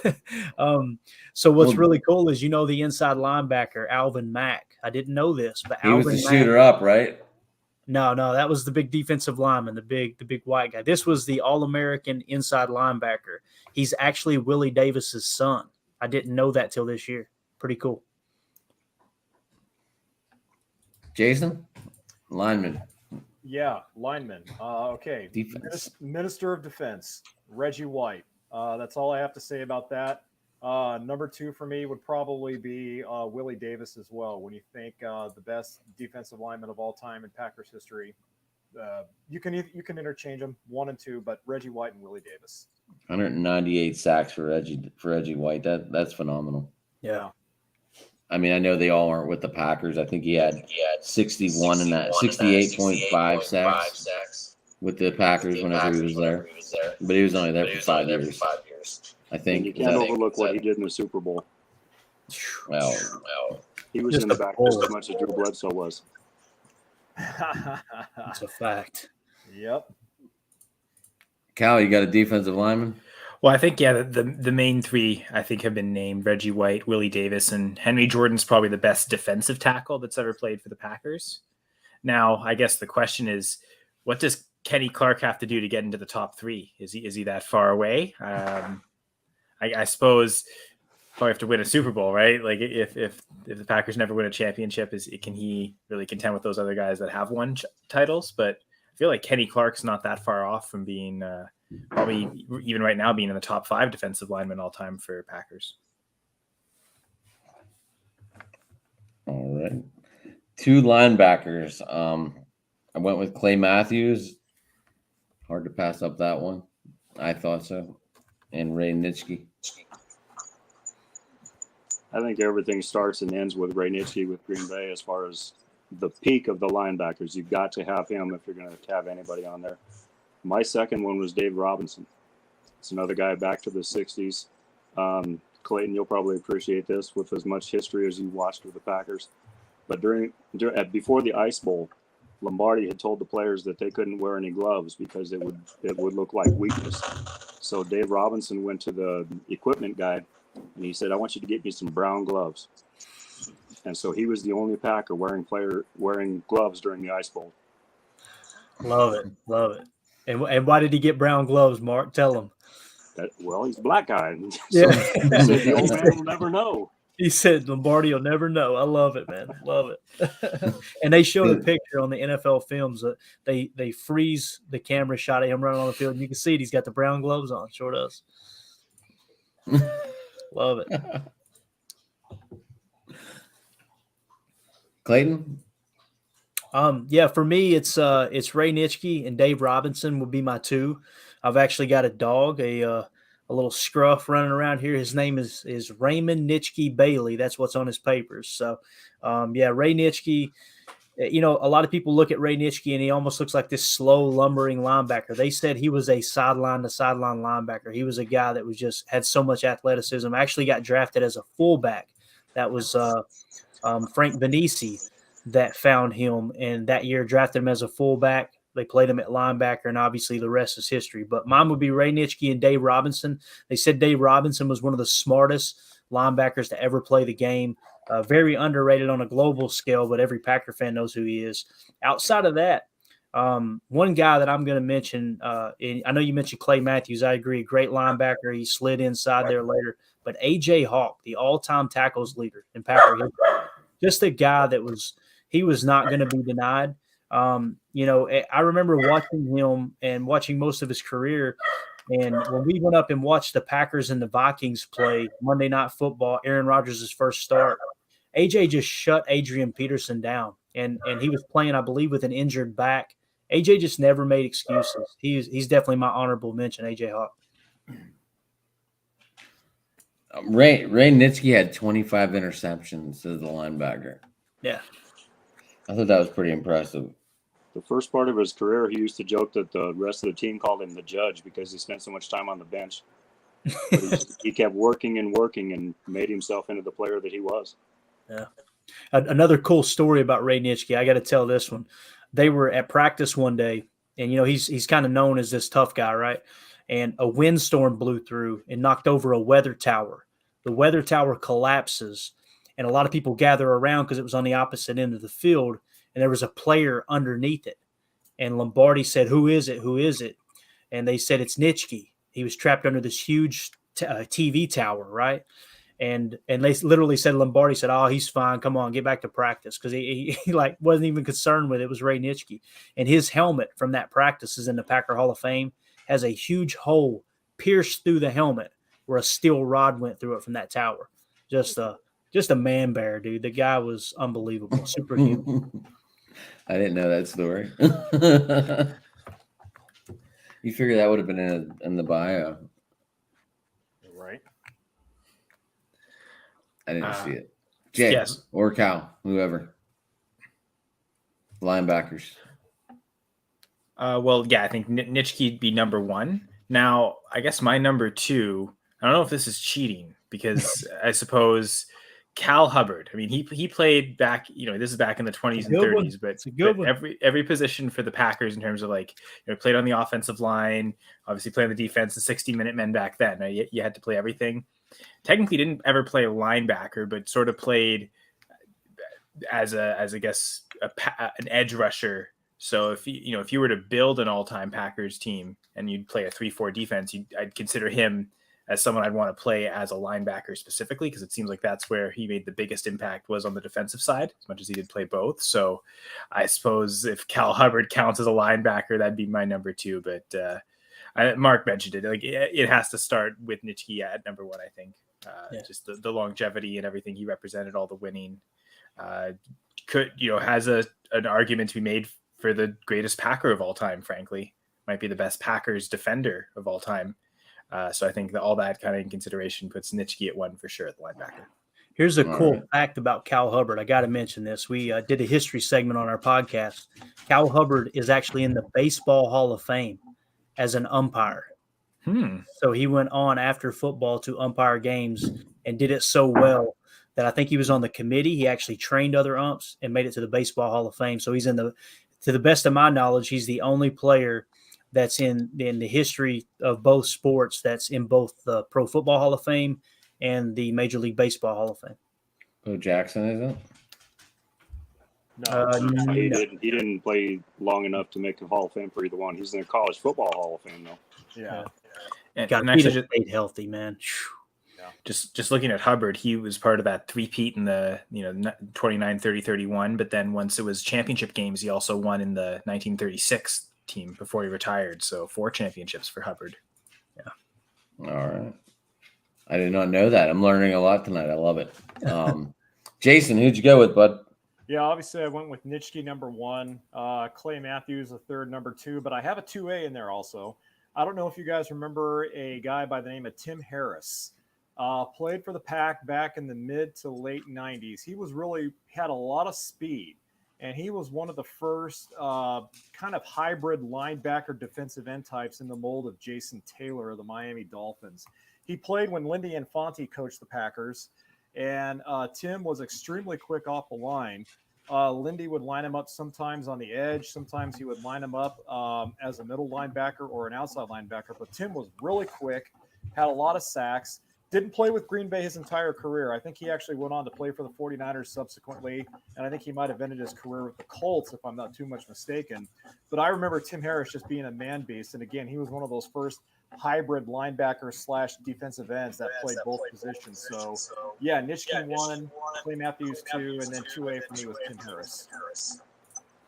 So what's Well, really cool is the inside linebacker, Alvin Mack. I didn't know this, but He was Alvin the Mack. shooter up, right? No, that was the big defensive lineman, the big white guy. This was the All-American inside linebacker. He's actually Willie Davis's son. I didn't know that till this year. Pretty cool. Jason? Lineman. Yeah, lineman. Okay. Defense. Minister of Defense, Reggie White. That's all I have to say about that. Number 2 for me would probably be Willie Davis as well. When you think the best defensive lineman of all time in Packers history, you can interchange them 1 and 2, but Reggie White and Willie Davis. 198 sacks for Reggie White. That's phenomenal. Yeah. I mean, I know they all aren't with the Packers. I think he had 61 and that 68.5 sacks with the Packers whenever he was there. But he was only there for 5 years. I And think. you can't overlook what he did in the Super Bowl. Well, He was Just in the a back just bull. as much as Drew Bledsoe was. That's a fact. Yep. Cal, you got a defensive lineman? Well, I think, yeah, the main 3, I think, have been named: Reggie White, Willie Davis, and Henry Jordan's probably the best defensive tackle that's ever played for the Packers. Now, I guess the question is, what does Kenny Clark have to do to get into the top 3? Is he that far away? I suppose probably have to win a Super Bowl, right? Like if the Packers never win a championship, can he really contend with those other guys that have won titles? But I feel like Kenny Clark's not that far off from being probably even right now being in the top 5 defensive linemen all time for Packers. All right. 2 linebackers. I went with Clay Matthews. Hard to pass up that one. I thought so. And Ray Nitschke. I think everything starts and ends with Ray Nitschke with Green Bay as far as the peak of the linebackers. You've got to have him if you're going to have anybody on there. My second one was Dave Robinson. It's another guy back to the 60s. Clayton, you'll probably appreciate this with as much history as you watched with the Packers. But before the Ice Bowl, Lombardi had told the players that they couldn't wear any gloves because it would look like weakness. So Dave Robinson went to the equipment guy and he said, "I want you to get me some brown gloves." And so he was the only Packer wearing gloves during the Ice Bowl. Love it. And why did he get brown gloves, Mark? Tell him. Well, he's a black guy. So Yeah. he said, the old man will never know. He said Lombardi will never know. I love it, man. Love it. And they showed a picture on the NFL films that they freeze the camera shot of him running on the field, and you can see it. He's got the brown gloves on. Sure does. Love it. Clayton? Yeah, for me, it's Ray Nitschke and Dave Robinson would be my 2. I've actually got a dog, a little scruff running around here. His name is Raymond Nitschke Bailey. That's what's on his papers. So, yeah, Ray Nitschke, you know, a lot of people look at Ray Nitschke and he almost looks like this slow, lumbering linebacker. They said he was a sideline to sideline linebacker. He was a guy that was just had so much athleticism. Actually got drafted as a fullback. That was Frank Benisi that found him, and that year drafted him as a fullback. They played him at linebacker, and obviously the rest is history. But mine would be Ray Nitschke and Dave Robinson. They said Dave Robinson was one of the smartest linebackers to ever play the game. Very underrated on a global scale, but every Packer fan knows who he is. Outside of that, one guy that I'm going to mention, I know you mentioned Clay Matthews. I agree. Great linebacker. He slid inside there later. But A.J. Hawk, the all-time tackles leader in Packer history, just a guy that was not going to be denied. You know, I remember watching him and watching most of his career. And when we went up and watched the Packers and the Vikings play Monday Night Football, Aaron Rodgers' first start, AJ just shut Adrian Peterson down. And he was playing, I believe, with an injured back. AJ just never made excuses. He's definitely my honorable mention, AJ Hawk. Ray Nitschke had 25 interceptions as a linebacker. Yeah. I thought that was pretty impressive. The first part of his career, he used to joke that the rest of the team called him the judge because he spent so much time on the bench. But he kept working and made himself into the player that he was. Yeah. Another cool story about Ray Nitschke. I got to tell this one. They were at practice one day, and you know he's kind of known as this tough guy, right? And a windstorm blew through and knocked over a weather tower. The weather tower collapses, and a lot of people gather around because it was on the opposite end of the field, and there was a player underneath it. And Lombardi said, "Who is it? Who is it?" And they said, "It's Nitschke. He was trapped under this huge TV tower, right?" And they literally said, Lombardi said, "Oh, he's fine. Come on, get back to practice." Because he like wasn't even concerned with it. It was Ray Nitschke. And his helmet from that practice is in the Packer Hall of Fame, has a huge hole pierced through the helmet where a steel rod went through it from that tower. Just a man bear, dude. The guy was unbelievable. Superhuman. I didn't know that story. You figure that would have been in the bio. Right. I didn't see it. Jay yes. or Cal, whoever. Linebackers. Well, yeah, I think Nitschke'd be number one. Now, I guess my number two, I don't know if this is cheating because I suppose Cal Hubbard. I mean, he played back, you know, this is back in the 20s and 30s, but every position for the Packers in terms of like, you know, played on the offensive line, obviously playing the defense, the 60-minute men back then. You had to play everything. Technically didn't ever play a linebacker, but sort of played as I guess an edge rusher. So if you were to build an all-time Packers team and you'd play a 3-4 defense, I'd consider him as someone I'd want to play as a linebacker specifically, because it seems like that's where he made the biggest impact was on the defensive side, as much as he did play both. So I suppose if Cal Hubbard counts as a linebacker, that'd be my number two. But Mark mentioned it. Like it has to start with Nitschke at number one, I think. Just the longevity and everything he represented, all the winning. Has an argument to be made for the greatest Packer of all time, frankly. Might be the best Packers defender of all time. So I think that all that kind of in consideration puts Nitschke at one for sure at the linebacker. Here's a cool fact about Cal Hubbard. I got to mention this. We did a history segment on our podcast. Cal Hubbard is actually in the Baseball Hall of Fame as an umpire. So he went on after football to umpire games and did it so well that I think he was on the committee. He actually trained other umps and made it to the Baseball Hall of Fame. So he's to the best of my knowledge, he's the only player that's in the history of both sports that's in both the Pro Football Hall of Fame and the Major League Baseball Hall of Fame. Bo Jackson, is it? No. He didn't play long enough to make the Hall of Fame for either one. He's in the College Football Hall of Fame, though. Yeah. And actually just stayed healthy, man. Yeah. Just looking at Hubbard, he was part of that three-peat in the 29, 30, 31. But then once it was championship games, he also won in the 1936 team before he retired. So 4 championships for Hubbard. Yeah. All right. I did not know that. I'm learning a lot tonight. I love it. Jason, who'd you go with, bud? Yeah, obviously I went with Nitschke number one, Clay Matthews the third, number two, but I have a 2A in there also. I don't know if you guys remember a guy by the name of Tim Harris. Played for the Pack back in the mid to late 90s. He was had a lot of speed. and he was one of the first kind of hybrid linebacker defensive end types in the mold of Jason Taylor of the Miami Dolphins. He played when Lindy Infante coached the Packers, and Tim was extremely quick off the line. Lindy would line him up sometimes on the edge. Sometimes he would line him up as a middle linebacker or an outside linebacker. But Tim was really quick, had a lot of sacks, didn't play with Green Bay his entire career. I think he actually went on to play for the 49ers subsequently, and I think he might have ended his career with the Colts, if I'm not too much mistaken. But I remember Tim Harris just being a man beast. And again, he was one of those first hybrid linebacker / defensive ends that played both positions. So, yeah, Nitschke 1, Clay Matthews 2, and then 2A for me with Tim Harris.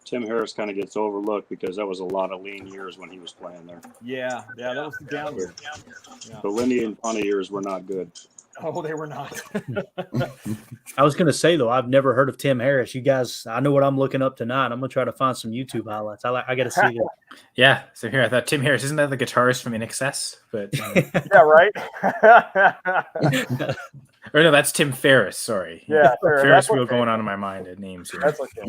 Tim Harris kind of gets overlooked because that was a lot of lean years when he was playing there. Yeah, that was the down year. Yeah. The Lindy and Infante years were not good. Oh, they were not. I was going to say, though, I've never heard of Tim Harris. You guys, I know what I'm looking up tonight. I'm going to try to find some YouTube highlights. I got to see that. Yeah. So here I thought Tim Harris, isn't that the guitarist from INXS? But Yeah, right. or no, that's Tim Ferriss. Sorry. Yeah, Ferris wheel going on in my mind at names here. That's okay.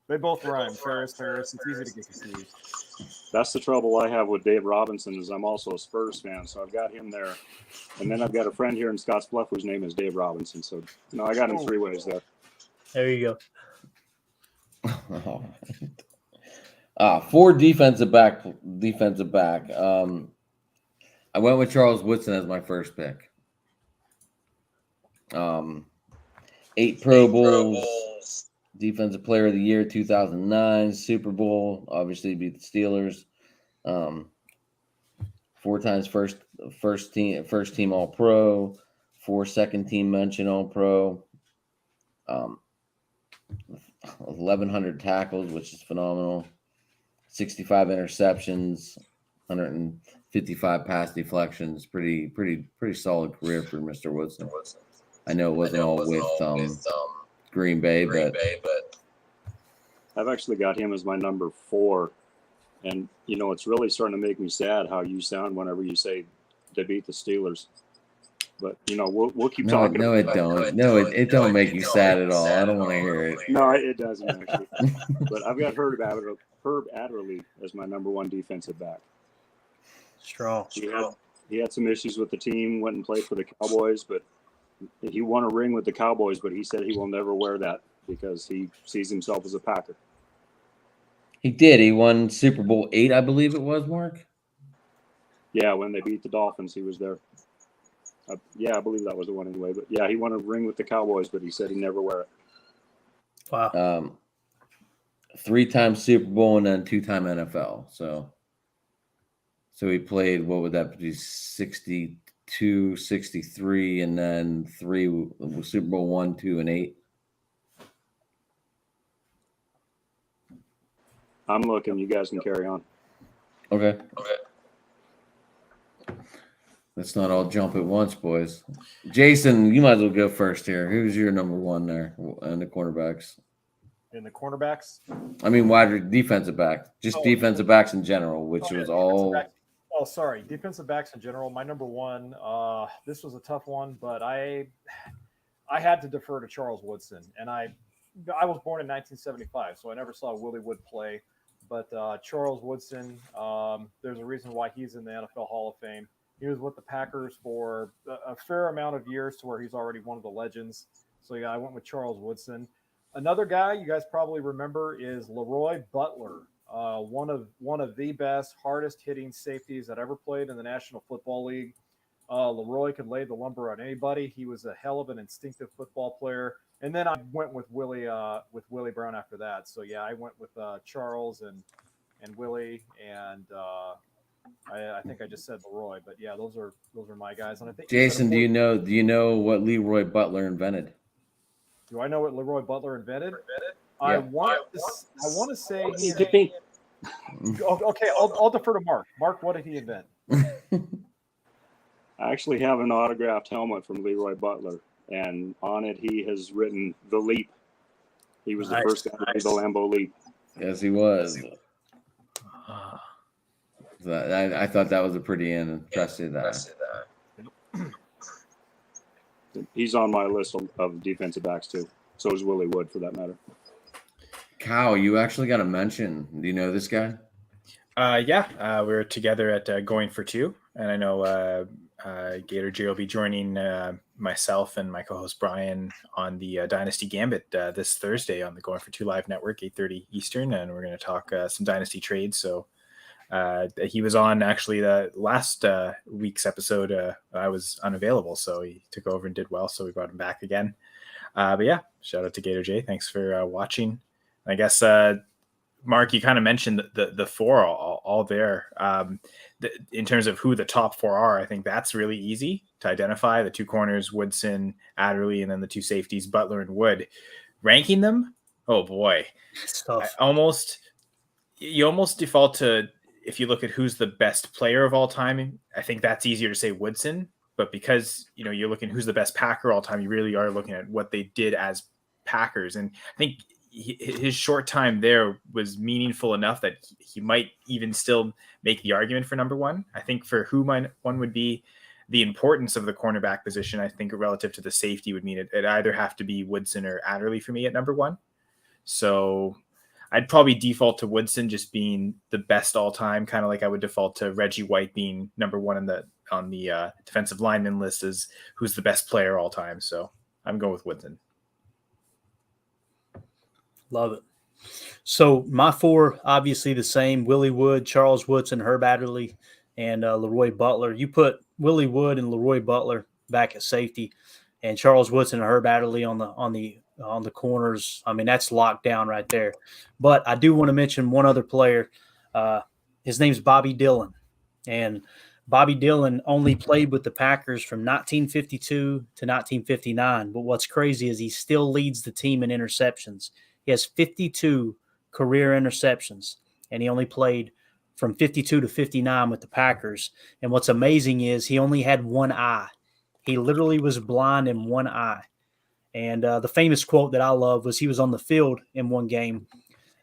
They both rhyme. Ferris. It's easy to get confused. That's the trouble I have with Dave Robinson is I'm also a Spurs fan, so I've got him there. And then I've got a friend here in Scottsbluff whose name is Dave Robinson. So, I got him 3 ways there. There you go. 4 defensive back. I went with Charles Woodson as my first pick. 8 Pro Bowls, Defensive Player of the Year 2009, Super Bowl, obviously beat the Steelers. 4 times first team All Pro, 4 second team mention All Pro. 1,100 tackles, which is phenomenal. 65 interceptions, 155 pass deflections. Pretty solid career for Mr. Woodson. I know it wasn't all with Green Bay, but I've actually got him as my number 4. And, it's really starting to make me sad how you sound whenever you say they beat the Steelers. But, we'll keep talking. No, it don't. No, it don't make you sad at all. I don't want to hear it. No, it doesn't actually. But I've got Herb Adderley as my number 1 defensive back. Strong. He had some issues with the team, went and played for the Cowboys, but he won a ring with the Cowboys, but he said he will never wear that because he sees himself as a Packer. He did. He won Super Bowl 8, I believe it was, Mark. Yeah, when they beat the Dolphins, he was there. I believe that was the one anyway. But yeah, he won a ring with the Cowboys, but he said he'd never wear it. Wow. 3-time Super Bowl and then 2-time NFL. So he played, what would that be, 62, 63, and then 3 Super Bowl 1, 2, and 8. I'm looking. You guys can carry on. Okay. Let's not all jump at once, boys. Jason, you might as well go first here. Who's your number 1 there in the cornerbacks? In the cornerbacks? I mean, defensive back. Just defensive backs in general, which was all. Oh, sorry. Defensive backs in general. My number 1. This was a tough one, but I had to defer to Charles Woodson, and I was born in 1975, so I never saw Willie Wood play. But Charles Woodson, there's a reason why he's in the NFL Hall of Fame. He was with the Packers for a fair amount of years to where he's already one of the legends. So, yeah, I went with Charles Woodson. Another guy you guys probably remember is Leroy Butler, one of the best, hardest-hitting safeties that ever played in the National Football League. Leroy could lay the lumber on anybody. He was a hell of an instinctive football player. And then I went with Willie Brown after that. So, yeah, I went with Charles and Willie, and I think I just said Leroy, but yeah, those are my guys. And I think Jason, do you know what Leroy Butler invented? Do I know what Leroy Butler invented? Yeah. I want to say he. Okay, I'll defer to Mark. Mark, what did he invent? I actually have an autographed helmet from Leroy Butler, and on it he has written "The Leap." He was the first guy to do the Lambeau Leap. Yes, he was. I thought that was a pretty impressive. He's on my list of defensive backs too. So is Willie Wood, for that matter. Kyle, you actually got to mention. Do you know this guy? We were together at Going for Two, and I know Gator J will be joining myself and my co-host Brian on the Dynasty Gambit this Thursday on the Going for Two Live Network, 8:30 Eastern, and we're going to talk some Dynasty trades. So he was on actually the last week's episode. I was unavailable, so he took over and did well. So we brought him back again. But yeah, shout out to Gator J. Thanks for watching. I guess. Mark, you kind of mentioned the four all there. In terms of who the top four are, I think that's really easy to identify. The two corners, Woodson, Adderley, and then the two safeties, Butler and Wood. Ranking them, oh boy, you almost default to, if you look at who's the best player of all time, I think that's easier to say Woodson. But because you're looking who's the best Packer all time, you really are looking at what they did as Packers, and I think his short time there was meaningful enough that he might even still make the argument for number one. I think for who one would be, the importance of the cornerback position, I think relative to the safety would mean it either have to be Woodson or Adderley for me at number one. So I'd probably default to Woodson just being the best all time, kind of like I would default to Reggie White being number one on the defensive lineman list as who's the best player all time. So I'm going with Woodson. Love it. So my four, obviously the same: Willie Wood, Charles Woodson, Herb Adderley, and Leroy Butler. You put Willie Wood and Leroy Butler back at safety, and Charles Woodson and Herb Adderley on the corners. I mean, that's locked down right there. But I do want to mention one other player. His name's Bobby Dillon, and Bobby Dillon only played with the Packers from 1952 to 1959. But what's crazy is he still leads the team in interceptions. He has 52 career interceptions, and he only played from 52 to 59 with the Packers. And what's amazing is he only had one eye. He literally was blind in one eye. And the famous quote that I love was he was on the field in one game,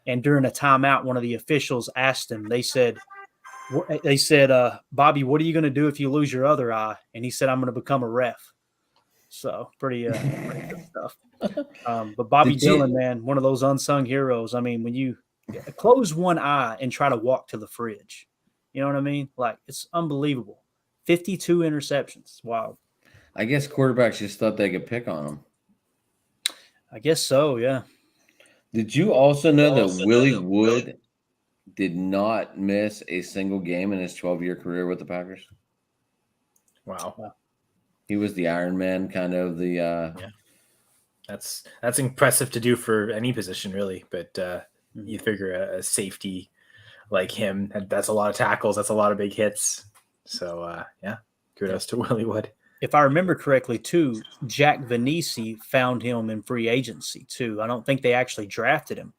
and during a timeout, one of the officials asked him, they said, Bobby, what are you going to do if you lose your other eye? And he said, I'm going to become a ref. So pretty good stuff. But Bobby Dillon, man, one of those unsung heroes. I mean, when you close one eye and try to walk to the fridge, you know what I mean? Like, it's unbelievable. 52 interceptions. Wow. I guess quarterbacks just thought they could pick on him. I guess so, yeah. Did you also know that Willie Wood did not miss a single game in his 12-year career with the Packers? Wow. He was the Iron Man, kind of the yeah. That's impressive to do for any position, really. But you figure a safety like him, that's a lot of tackles, that's a lot of big hits. So kudos to Willie Wood. If I remember correctly, too, Jack Vanisi found him in free agency, too. I don't think they actually drafted him.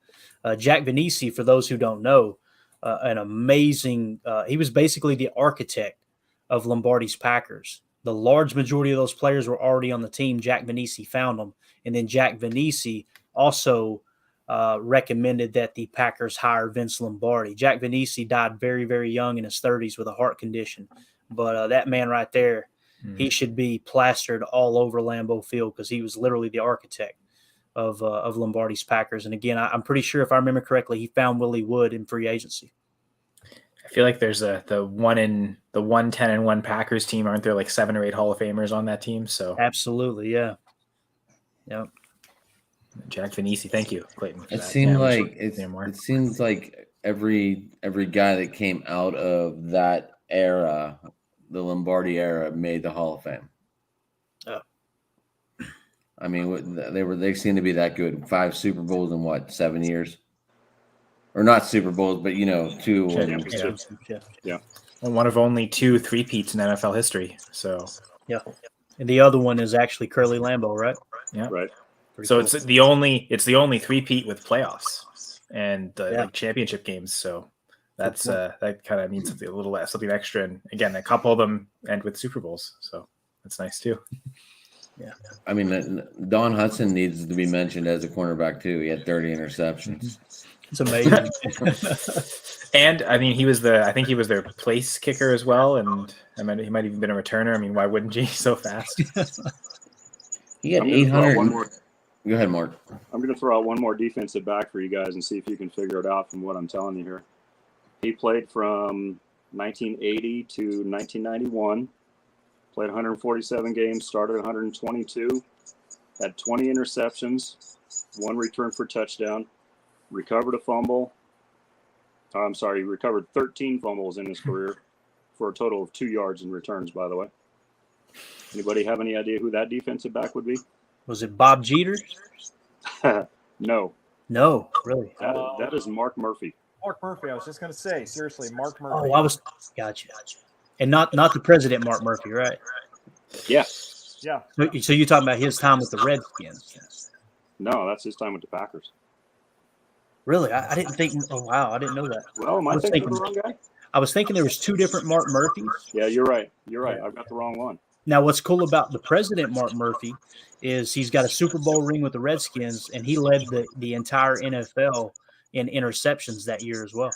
Jack Vanisi, for those who don't know, an amazing he was basically the architect of Lombardi's Packers. The large majority of those players were already on the team. Jack Vanisi found them. And then Jack Vanisi also recommended that the Packers hire Vince Lombardi. Jack Vanisi died very, very young in his 30s with a heart condition. But that man right there, he should be plastered all over Lambeau Field because he was literally the architect of Lombardi's Packers. And again, I'm pretty sure, if I remember correctly, he found Willie Wood in free agency. I feel like there's the 1-10-1 Packers team. Aren't there like 7 or 8 Hall of Famers on that team? So absolutely, yeah. Yep. Jack Vanisi, thank you, Clayton. It seemed it seems like every guy that came out of that era, the Lombardi era, made the Hall of Fame. Oh. I mean, they seem to be that good. 5 Super Bowls in 7 years? Or not Super Bowls, but 2. Yeah. And one of only 2 3-peats in NFL history. So yeah, and the other one is actually Curly Lambeau, right? Yeah, right. Pretty so cool. it's the only 3-peat with playoffs and like championship games. So that's that kind of means something a little something extra. And again, a couple of them end with Super Bowls, so that's nice too. Yeah, I mean, Don Hudson needs to be mentioned as a cornerback too. He had 30 interceptions. It's amazing. And I mean, I think he was their place kicker as well. And I mean, he might even been a returner. I mean, why wouldn't he so fast? He had 800. Go ahead, Mark. I'm going to throw out one more defensive back for you guys and see if you can figure it out from what I'm telling you here. He played from 1980 to 1991, played 147 games, started 122, had 20 interceptions, 1 return for touchdown, recovered a fumble. I'm sorry, he recovered 13 fumbles in his career for a total of 2 yards in returns, by the way. Anybody have any idea who that defensive back would be? Was it Bob Jeter? No, No, really. that is Mark Murphy. Mark Murphy. I was just going to say, seriously, Mark Murphy. Oh, I was gotcha. And not the president Mark Murphy, right? Yeah. Yeah. So you're talking about his time with the Redskins? No, that's his time with the Packers. Really? I didn't think. Oh wow, I didn't know that. Well, am I was thinking of the thinking- wrong guy? I was thinking there was 2 different Mark Murphys. Yeah, you're right. You're right. I've got the wrong one. Now, what's cool about the president Mark Murphy is he's got a Super Bowl ring with the Redskins, and he led the entire NFL in interceptions that year as well.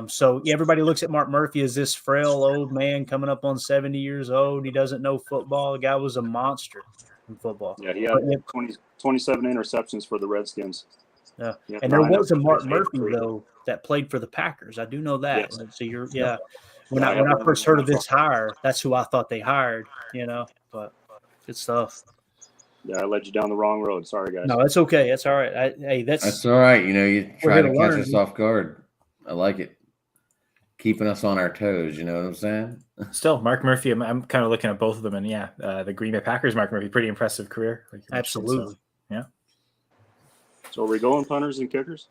So everybody looks at Mark Murphy as this frail old man coming up on 70 years old. He doesn't know football. The guy was a monster in football. Yeah, he had 27 interceptions for the Redskins. Yeah. He had And there 9 was a Mark of Murphy, 83. though, that played for the Packers. I do know that. Yes. So you're, Yeah. When Yeah, I first heard of this hire, that's who I thought they hired, but good stuff. Yeah, I led you down the wrong road. Sorry, guys. No, that's okay. That's all right. That's all right. You We're try here to to catch learn. us off guard. I like it. Keeping us on our toes. You know what I'm saying? Still, Mark Murphy. I'm kind of looking at both of them, and the Green Bay Packers. Mark Murphy, pretty impressive career. Like you mentioned, Absolutely. so, yeah. So are we going punters and kickers?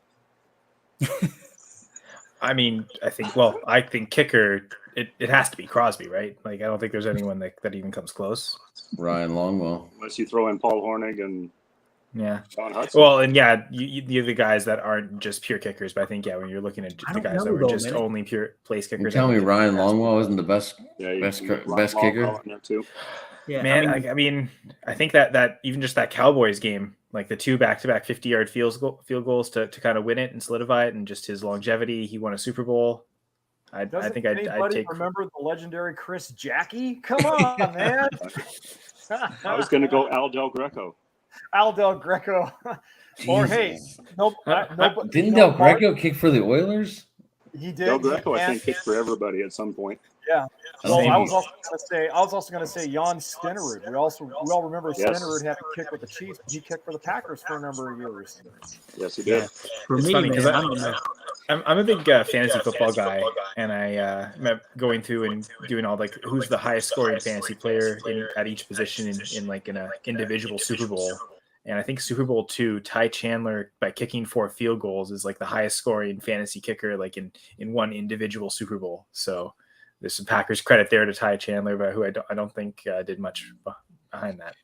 I think kicker. It has to be Crosby, right? Like I don't think there's anyone that even comes close. Ryan Longwell. Unless you throw in Paul Hornig and Yeah. Sean Hudson. Well, and you're the guys that aren't just pure kickers, but I think when you're looking at I the don't guys that know, were though, just man. only pure place You kickers. tell I me think Ryan that's- Longwell isn't the best yeah, you best can cr- get best Ron kicker? Longwell in there too. Yeah, Man, I mean, I think that even just that Cowboys game, like the 2 back-to-back 50-yard field goals to kind of win it and solidify it, and just his longevity, he won a Super Bowl. I Doesn't think I'd anybody take. remember the legendary Chris Jackie? Come on, man. I was going to go Al Del Greco. Al Del Greco. Or hey, Jesus. Didn't Didn't Del Greco kick for the Oilers? He did. Del Greco, I and- think, kicked for everybody at some point. Yeah. I Well, don't I think was also going to say Jan Stenerud. We all remember Yes. Stenerud having kicked with the Chiefs. He kicked for the Packers for a number of years. Yes, he did. for It's me, funny man, 'cause I don't know. I'm a big fantasy football guy, and I am going through and doing all like who's the highest scoring fantasy player at each position in an individual Super Bowl. And I think Super Bowl 2, Ty Chandler, by kicking 4 field goals, is like the highest scoring fantasy kicker like in one individual Super Bowl. So there's some Packers credit there to Ty Chandler, but who I don't think did much behind that.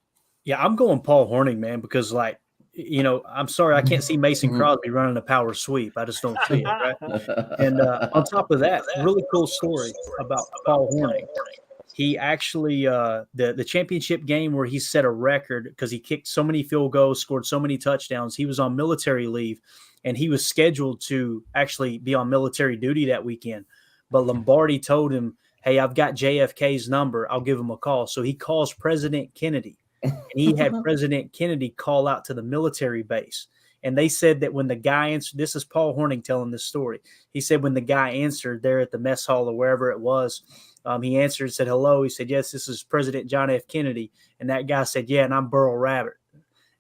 Yeah, I'm going Paul Hornung, man, because I'm sorry, I can't see Mason Crosby running a power sweep. I just don't see it, right? And on top of that, really cool story about Paul Hornung. He actually the championship game where he set a record because he kicked so many field goals, scored so many touchdowns. He was on military leave, and he was scheduled to actually be on military duty that weekend. But Lombardi told him, "Hey, I've got JFK's number. I'll give him a call." So he calls President Kennedy, and he had President Kennedy call out to the military base. And they said that when the guy answered, this is Paul Hornung telling this story. He said when the guy answered there at the mess hall or wherever it was, he answered and said, "Hello." He said, "Yes, this is President John F. Kennedy." And that guy said, "Yeah, and I'm Burl Rabbit."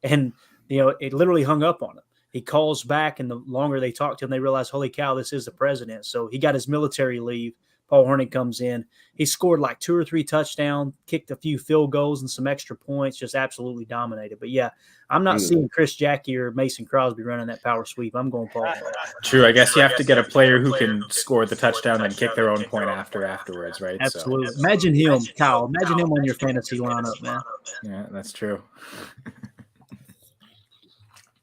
And, it literally hung up on him. He calls back, and the longer they talk to him, they realize, holy cow, this is the president. So he got his military leave. Paul Hornung comes in. He scored like 2 or 3 touchdowns, kicked a few field goals and some extra points, just absolutely dominated. But, yeah, I'm not seeing Chris Jackie or Mason Crosby running that power sweep. I'm going Paul Hornung. True. I guess you have to get a player who can score the touchdown and kick their own point afterwards, right? Absolutely. Imagine him, Kyle. Imagine him on your fantasy lineup, man. So, yeah, that's true.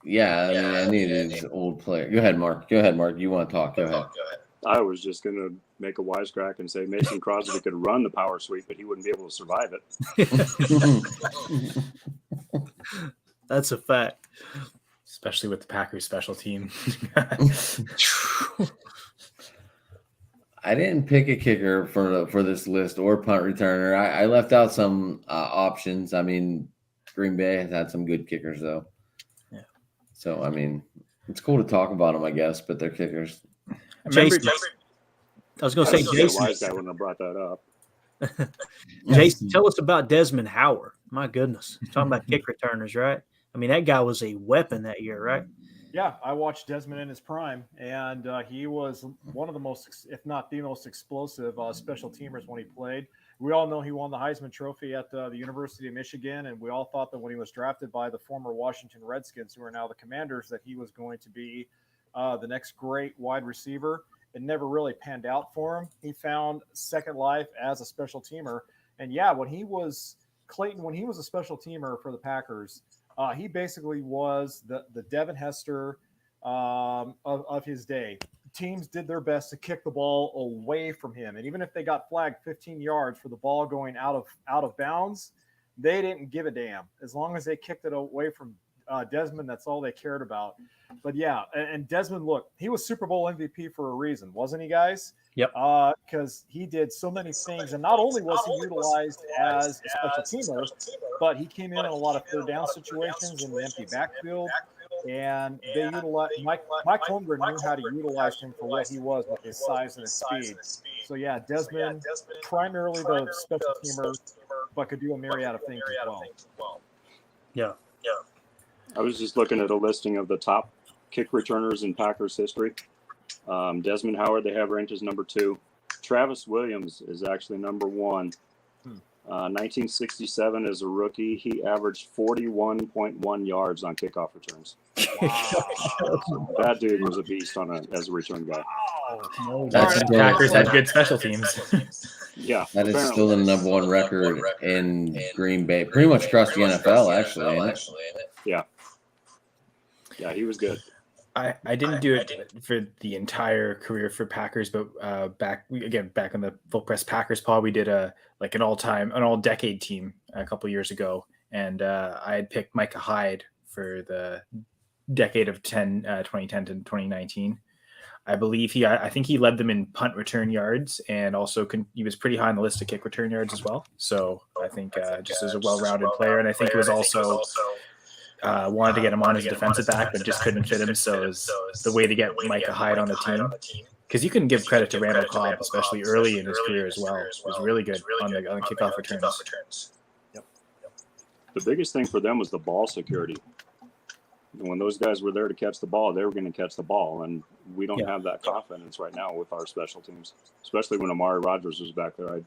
Yeah, I mean, I needed an old player. Go ahead, Mark. You want to talk? Go ahead. I was just going to make a wisecrack and say Mason Crosby could run the power sweep, but he wouldn't be able to survive it. That's a fact. Especially with the Packers special team. I didn't pick a kicker for this list or punt returner. I left out some options. I mean, Green Bay has had some good kickers though. Yeah. So I mean, it's cool to talk about them, I guess, but they're kickers. Jason, I was going to say, Jason. Wise guy wouldn't have brought that up. Jason, tell us about Desmond Howard. My goodness, talking about kick returners, right? I mean, that guy was a weapon that year, right? Yeah, I watched Desmond in his prime, and he was one of the most, if not the most explosive special teamers when he played. We all know he won the Heisman Trophy at the University of Michigan, and we all thought that when he was drafted by the former Washington Redskins, who are now the Commanders, that he was going to be the next great wide receiver. It never really panned out for him. He found second life as a special teamer. And yeah, when he was a special teamer for the Packers, he basically was the Devin Hester of his day. Teams did their best to kick the ball away from him. And even if they got flagged 15 yards for the ball going out of bounds, they didn't give a damn. As long as they kicked it away from Desmond, that's all they cared about. But yeah, and Desmond, look, he was Super Bowl MVP for a reason, wasn't he, guys? Yep. Because he did so many things, and not only was he utilized as a special teamer, but he came in a lot of third down situations in the empty backfield, and they utilized Mike Holmgren knew how to utilize him for what he was with his size and his speed. So yeah, Desmond, primarily the special teamer, but could do a myriad of things as well. Yeah. I was just looking at a listing of the top kick returners in Packers history. Desmond Howard, they have ranked as number 2. Travis Williams is actually number 1. 1967 as a rookie, he averaged 41.1 yards on kickoff returns. That dude was a beast as a return guy. Packers had good special teams. Yeah, that is still the number 1 record in Green Bay, pretty much across the NFL, actually. Ain't it? Yeah, he was good. I didn't do it for the entire career for Packers, but back on the Full Press Packers pod, we did an all-decade team a couple years ago, and I had picked Micah Hyde for the decade of 2010 to 2019. I believe I think he led them in punt return yards, and also he was pretty high on the list of kick return yards as well. So I think just as a well-rounded player, and I think it was also. Wanted to get him on as a defensive back, but just couldn't fit him. So it was the way to get Micah Hyde on the team. Because you can give credit to Randall Cobb, especially early in his career as well. He was really good on the kickoff returns. Yep. The biggest thing for them was the ball security. When those guys were there to catch the ball, they were going to catch the ball. And we don't have that confidence right now with our special teams, especially when Amari Rodgers was back there.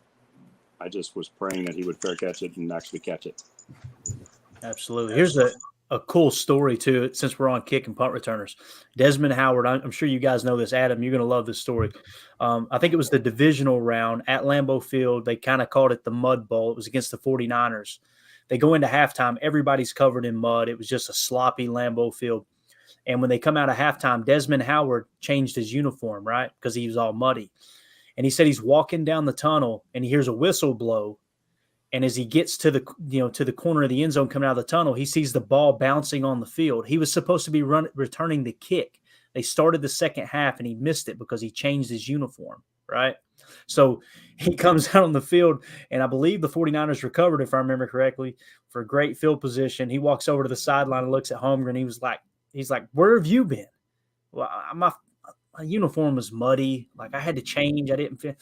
I just was praying that he would fair catch it and actually catch it. Absolutely. Here's a cool story too, since we're on kick and punt returners. Desmond Howard, I'm sure you guys know this. Adam, you're going to love this story. I think it was the divisional round at Lambeau Field. They kind of called it the Mud Bowl. It was against the 49ers. They go into halftime. Everybody's covered in mud. It was just a sloppy Lambeau Field. And when they come out of halftime, Desmond Howard changed his uniform, right? Because he was all muddy. And he said he's walking down the tunnel and he hears a whistle blow. And as he gets to the corner of the end zone coming out of the tunnel, he sees the ball bouncing on the field. He was supposed to be returning the kick. They started the second half, and he missed it because he changed his uniform, right? So he comes out on the field, and I believe the 49ers recovered, if I remember correctly, for a great field position. He walks over to the sideline and looks at Holmgren. He's like, where have you been? Well, my uniform was muddy. Like, I had to change. I didn't feel.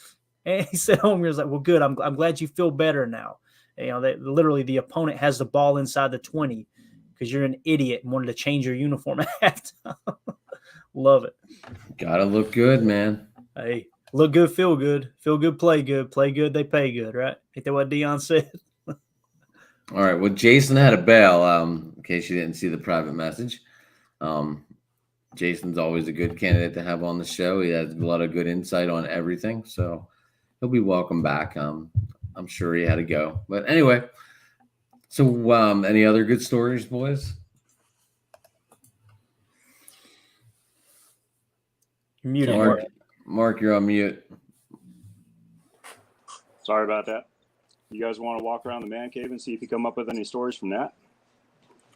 And he said, Holmgren was like, well, good. I'm glad you feel better now. Literally the opponent has the ball inside the 20 because you're an idiot and wanted to change your uniform at halftime. Love it. Gotta look good, man. Hey, look good, feel good. Feel good, play good. Play good, they pay good, right? Ain't that what Dion said? All right. Well, Jason had a bail, in case you didn't see the private message. Jason's always a good candidate to have on the show. He has a lot of good insight on everything. So he'll be welcome back. I'm sure he had to go. But anyway, so any other good stories, boys? You're muted, Mark, you're on mute. Sorry about that. You guys want to walk around the man cave and see if you come up with any stories from that?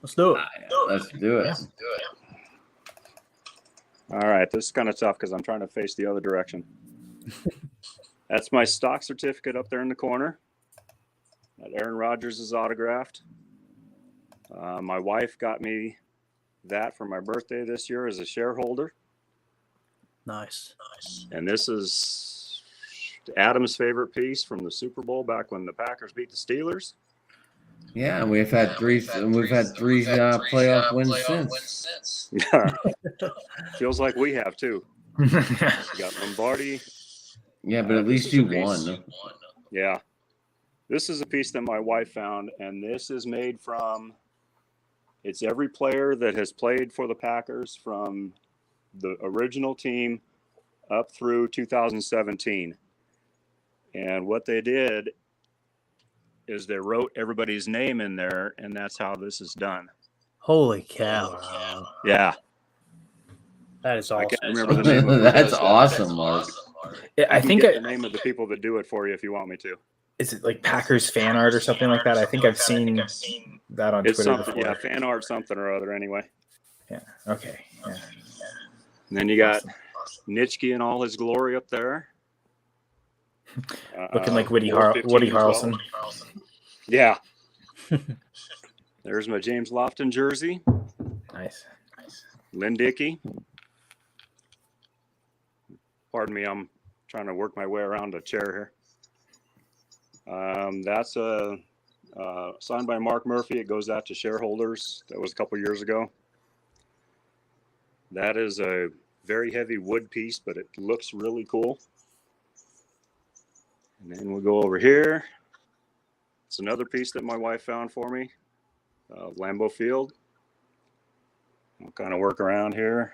Let's do it. Let's do it. All right. This is kind of tough because I'm trying to face the other direction. That's my stock certificate up there in the corner that Aaron Rodgers is autographed. My wife got me that for my birthday this year as a shareholder. Nice. And this is Adam's favorite piece from the Super Bowl back when the Packers beat the Steelers. Yeah, and we've had three playoff wins since. Yeah. Feels like we have too. We got Lombardi. Yeah, but at least you won. Yeah. This is a piece that my wife found, and this is made from, it's every player that has played for the Packers from the original team up through 2017. And what they did is they wrote everybody's name in there, and that's how this is done. Holy cow. Yeah. That is I awesome. can't remember the name of That's awesome, Mark. Yeah, I can think get the name of the people that do it for you if you want me to. is it like Packers fan art or something like that? I think I've seen that on It's Twitter something, before. yeah, fan art something or other anyway. Yeah. Okay. Yeah. And then you got Nitschke in all his glory up there. Looking like Woody 415 as well. Harrelson. Yeah. There's my James Lofton jersey. Nice. Lynn Dickey. Pardon me, I'm trying to work my way around a chair here. That's a signed by Mark Murphy. It goes out to shareholders. That was a couple years ago. That is a very heavy wood piece, but it looks really cool. And then we'll go over here. It's another piece that my wife found for me. Lambeau Field. I'll kind of work around here.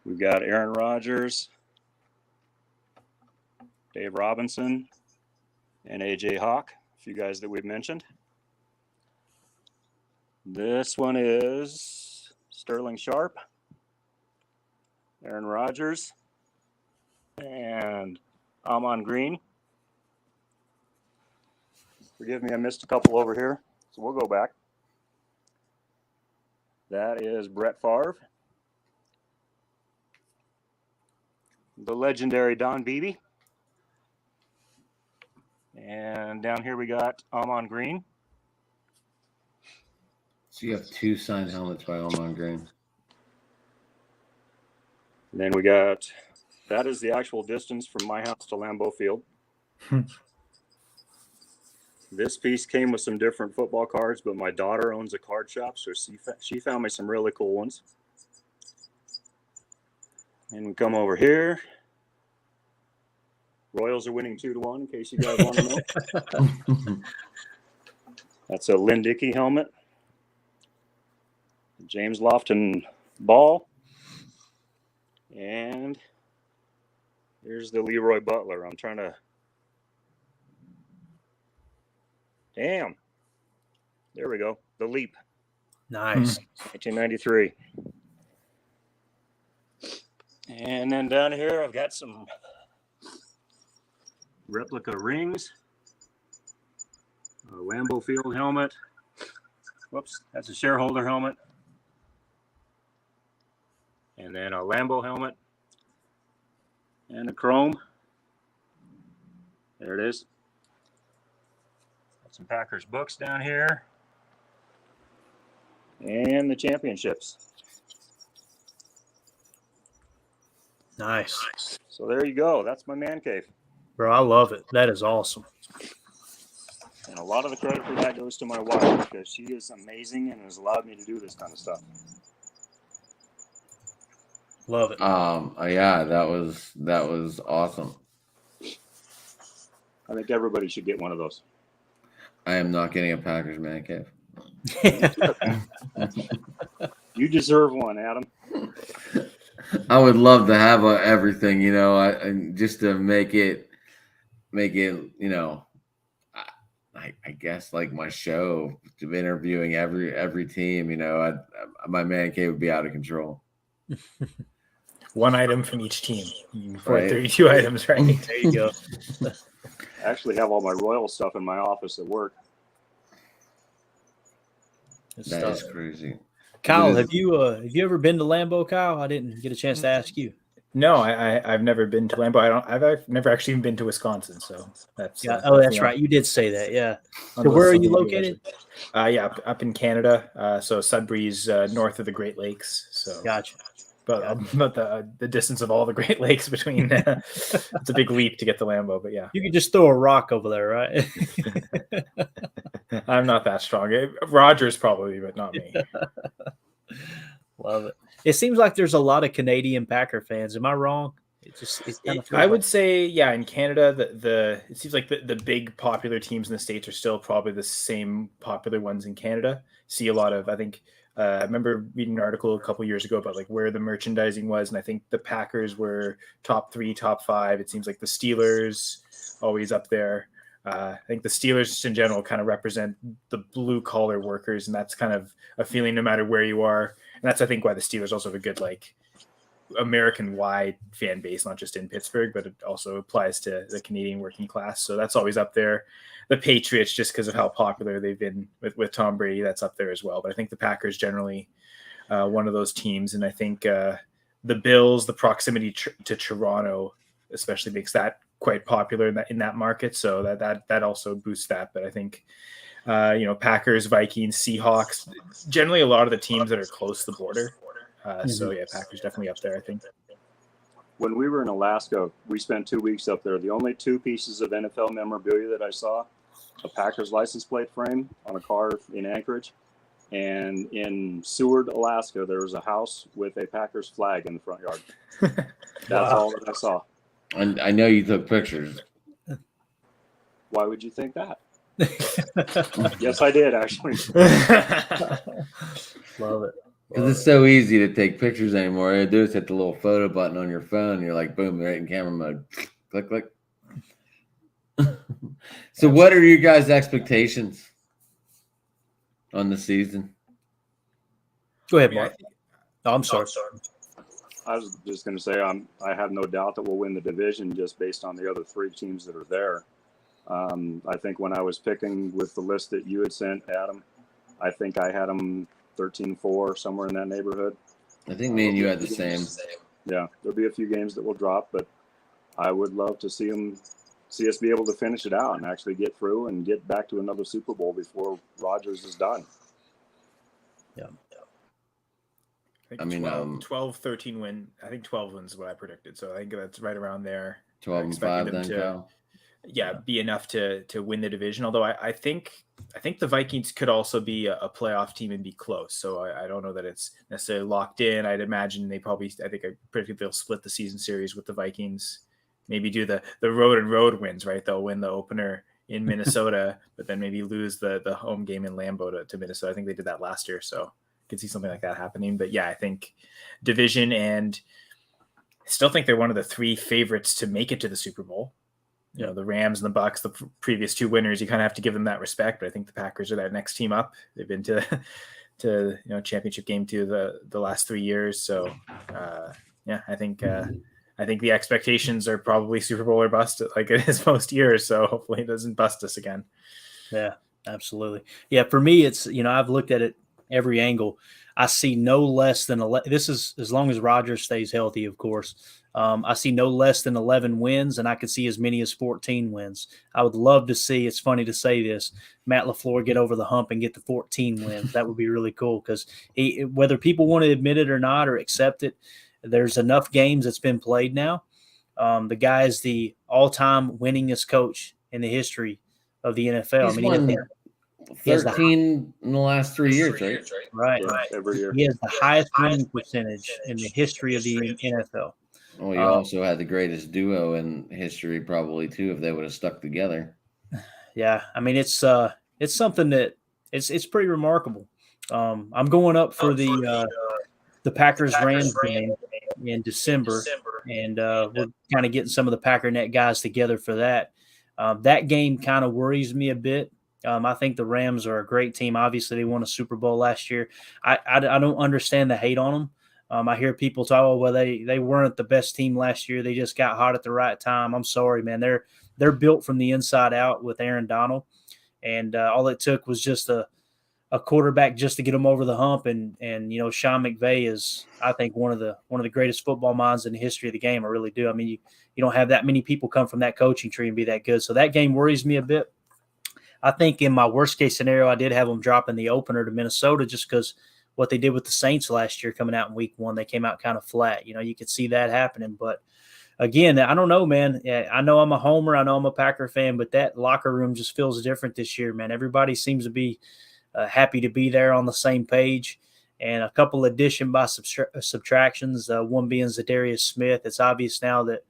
We've got Aaron Rodgers, Dave Robinson, and AJ Hawk, a few guys that we've mentioned. This one is Sterling Sharp, Aaron Rodgers, and Amon Green. Forgive me, I missed a couple over here, so we'll go back. That is Brett Favre. The legendary Don Beebe. And down here we got Amon Green. So you have two signed helmets by Amon Green. And then we got, that is the actual distance from my house to Lambeau Field. This piece came with some different football cards, but my daughter owns a card shop, so she found me some really cool ones. And we come over here. Royals are winning 2-1, in case you guys want to know. That's a Lynn Dickey helmet. James Lofton ball. And here's the Leroy Butler. I'm trying to... Damn. There we go. The Leap. Nice. 1993. And then down here, I've got some replica rings. A Lambeau Field helmet. Whoops, that's a shareholder helmet. And then a Lambeau helmet. And a chrome. There it is. Got some Packers books down here. And the championships. Nice. So there you go. That's my man cave. Bro, I love it. That is awesome. And a lot of the credit for that goes to my wife because she is amazing and has allowed me to do this kind of stuff. Love it. Yeah, that was awesome. I think everybody should get one of those. I am not getting a Packers man cave. You deserve one, Adam. I would love to have everything, and just to make it, I guess like my show, to interviewing every team, my man cave would be out of control. One item from each team. For Right. 32 items, right? There you go. I actually have all my Royal stuff in my office at work. Good That stuff. is crazy. Kyle, It is- have you ever been to Lambeau, Kyle? I didn't get a chance to ask you. No, I've never been to Lambeau. I've never actually even been to Wisconsin, so that's Yeah. definitely That's right. You did say that. Yeah. on So the where are list you of the located? Yeah, up in Canada. So Sudbury's north of the Great Lakes. So, Gotcha. but the distance of all the Great Lakes between it's a big leap to get to Lambeau. But yeah, You could just throw a rock over there, right? I'm not that strong. Rogers probably, but not me. Love it. It seems like there's a lot of Canadian Packer fans. Am I wrong? It kind of feels I would like, say, yeah, in Canada, the it seems like the big popular teams in the States are still probably the same popular ones in Canada. See a lot of, I think, I remember reading an article a couple years ago about like where the merchandising was, and I think the Packers were top 3, top 5. It seems like the Steelers always up there. I think the Steelers in general kind of represent the blue collar workers, and that's kind of a feeling no matter where you are. And that's I think why the Steelers also have a good like American wide fan base, not just in Pittsburgh, but it also applies to the Canadian working class. So that's always up there. The Patriots, just because of how popular they've been with Tom Brady, that's up there as well. But I think the Packers generally one of those teams. And I think the Bills, the proximity to Toronto, especially makes that quite popular in that market. So that also boosts that. But I think, Packers, Vikings, Seahawks, generally a lot of the teams that are close to the border. So yeah, Packers definitely up there, I think. When we were in Alaska, we spent 2 weeks up there. The only 2 pieces of NFL memorabilia that I saw, a Packers license plate frame on a car in Anchorage, and in Seward, Alaska, there was a house with a Packers flag in the front yard. That's all that I saw. And I know you took pictures. Why would you think that? Yes, I did, actually. love it. Because it's so easy to take pictures anymore. All you do is hit the little photo button on your phone. And you're like, boom, right in camera mode. Click, click. So, what are your guys' expectations on the season? Go ahead, Mark. Oh, I'm sorry. I was just going to say I have no doubt that we'll win the division just based on the other 3 teams that are there. I think when I was picking with the list that you had sent, Adam, I think I had them 13-4, somewhere in that neighborhood. I think me and you had the same. Yeah, there'll be a few games that will drop, but I would love to see us be able to finish it out and actually get through and get back to another Super Bowl before Rodgers is done. Yeah. I mean, 12, 13 win. I think 12 wins is what I predicted. So I think that's right around there. 12-5 then, Kyle. Yeah, be enough to win the division. Although I think the Vikings could also be a playoff team and be close. So I don't know that it's necessarily locked in. I'd imagine I predict they'll split the season series with the Vikings. Maybe do the road wins, right? They'll win the opener in Minnesota, but then maybe lose the home game in Lambeau to Minnesota. I think they did that last year. So I could see something like that happening. But yeah, I think division, and I still think they're one of the 3 favorites to make it to the Super Bowl. You know, the Rams and the Bucks, the previous 2 winners, you kind of have to give them that respect. But I think the Packers are that next team up. They've been to championship game 2 the last 3 years. So I think the expectations are probably Super Bowl or bust, like it is most years. So hopefully it doesn't bust us again. Yeah, absolutely. Yeah, for me, it's, I've looked at it every angle. I see no less than 11. This is as long as Rodgers stays healthy, of course. I see no less than 11 wins, and I could see as many as 14 wins. I would love to see, it's funny to say this, Matt LaFleur get over the hump and get to 14 wins. That would be really cool because whether people want to admit it or not or accept it, there's enough games that's been played now. The guy is the all-time winningest coach in the history of the NFL. He's won 13 in the last 3 years, right? Right. Yeah, every year. He has the highest winning percentage in the history of the NFL. Well, you also had the greatest duo in history, probably too, if they would have stuck together. Yeah, I mean it's something that it's pretty remarkable. I'm going up for the Packers Rams game in December, and we're kind of getting some of the Packernet guys together for that. That game kind of worries me a bit. I think the Rams are a great team. Obviously, they won a Super Bowl last year. I don't understand the hate on them. I hear people talk, oh, well, they weren't the best team last year. They just got hot at the right time. I'm sorry, man. They're built from the inside out with Aaron Donald, and all it took was just a a quarterback just to get him over the hump. And Sean McVay is, I think, one of the greatest football minds in the history of the game. I really do. I mean, you don't have that many people come from that coaching tree and be that good. So that game worries me a bit. I think in my worst case scenario, I did have them dropping the opener to Minnesota just because what they did with the Saints last year coming out in week 1, they came out kind of flat. You could see that happening. But again, I don't know, man. I know I'm a homer. I know I'm a Packer fan, but that locker room just feels different this year, man. Everybody seems to be happy to be there on the same page. And a couple addition by subtractions, one being Zadarius Smith. It's obvious now that,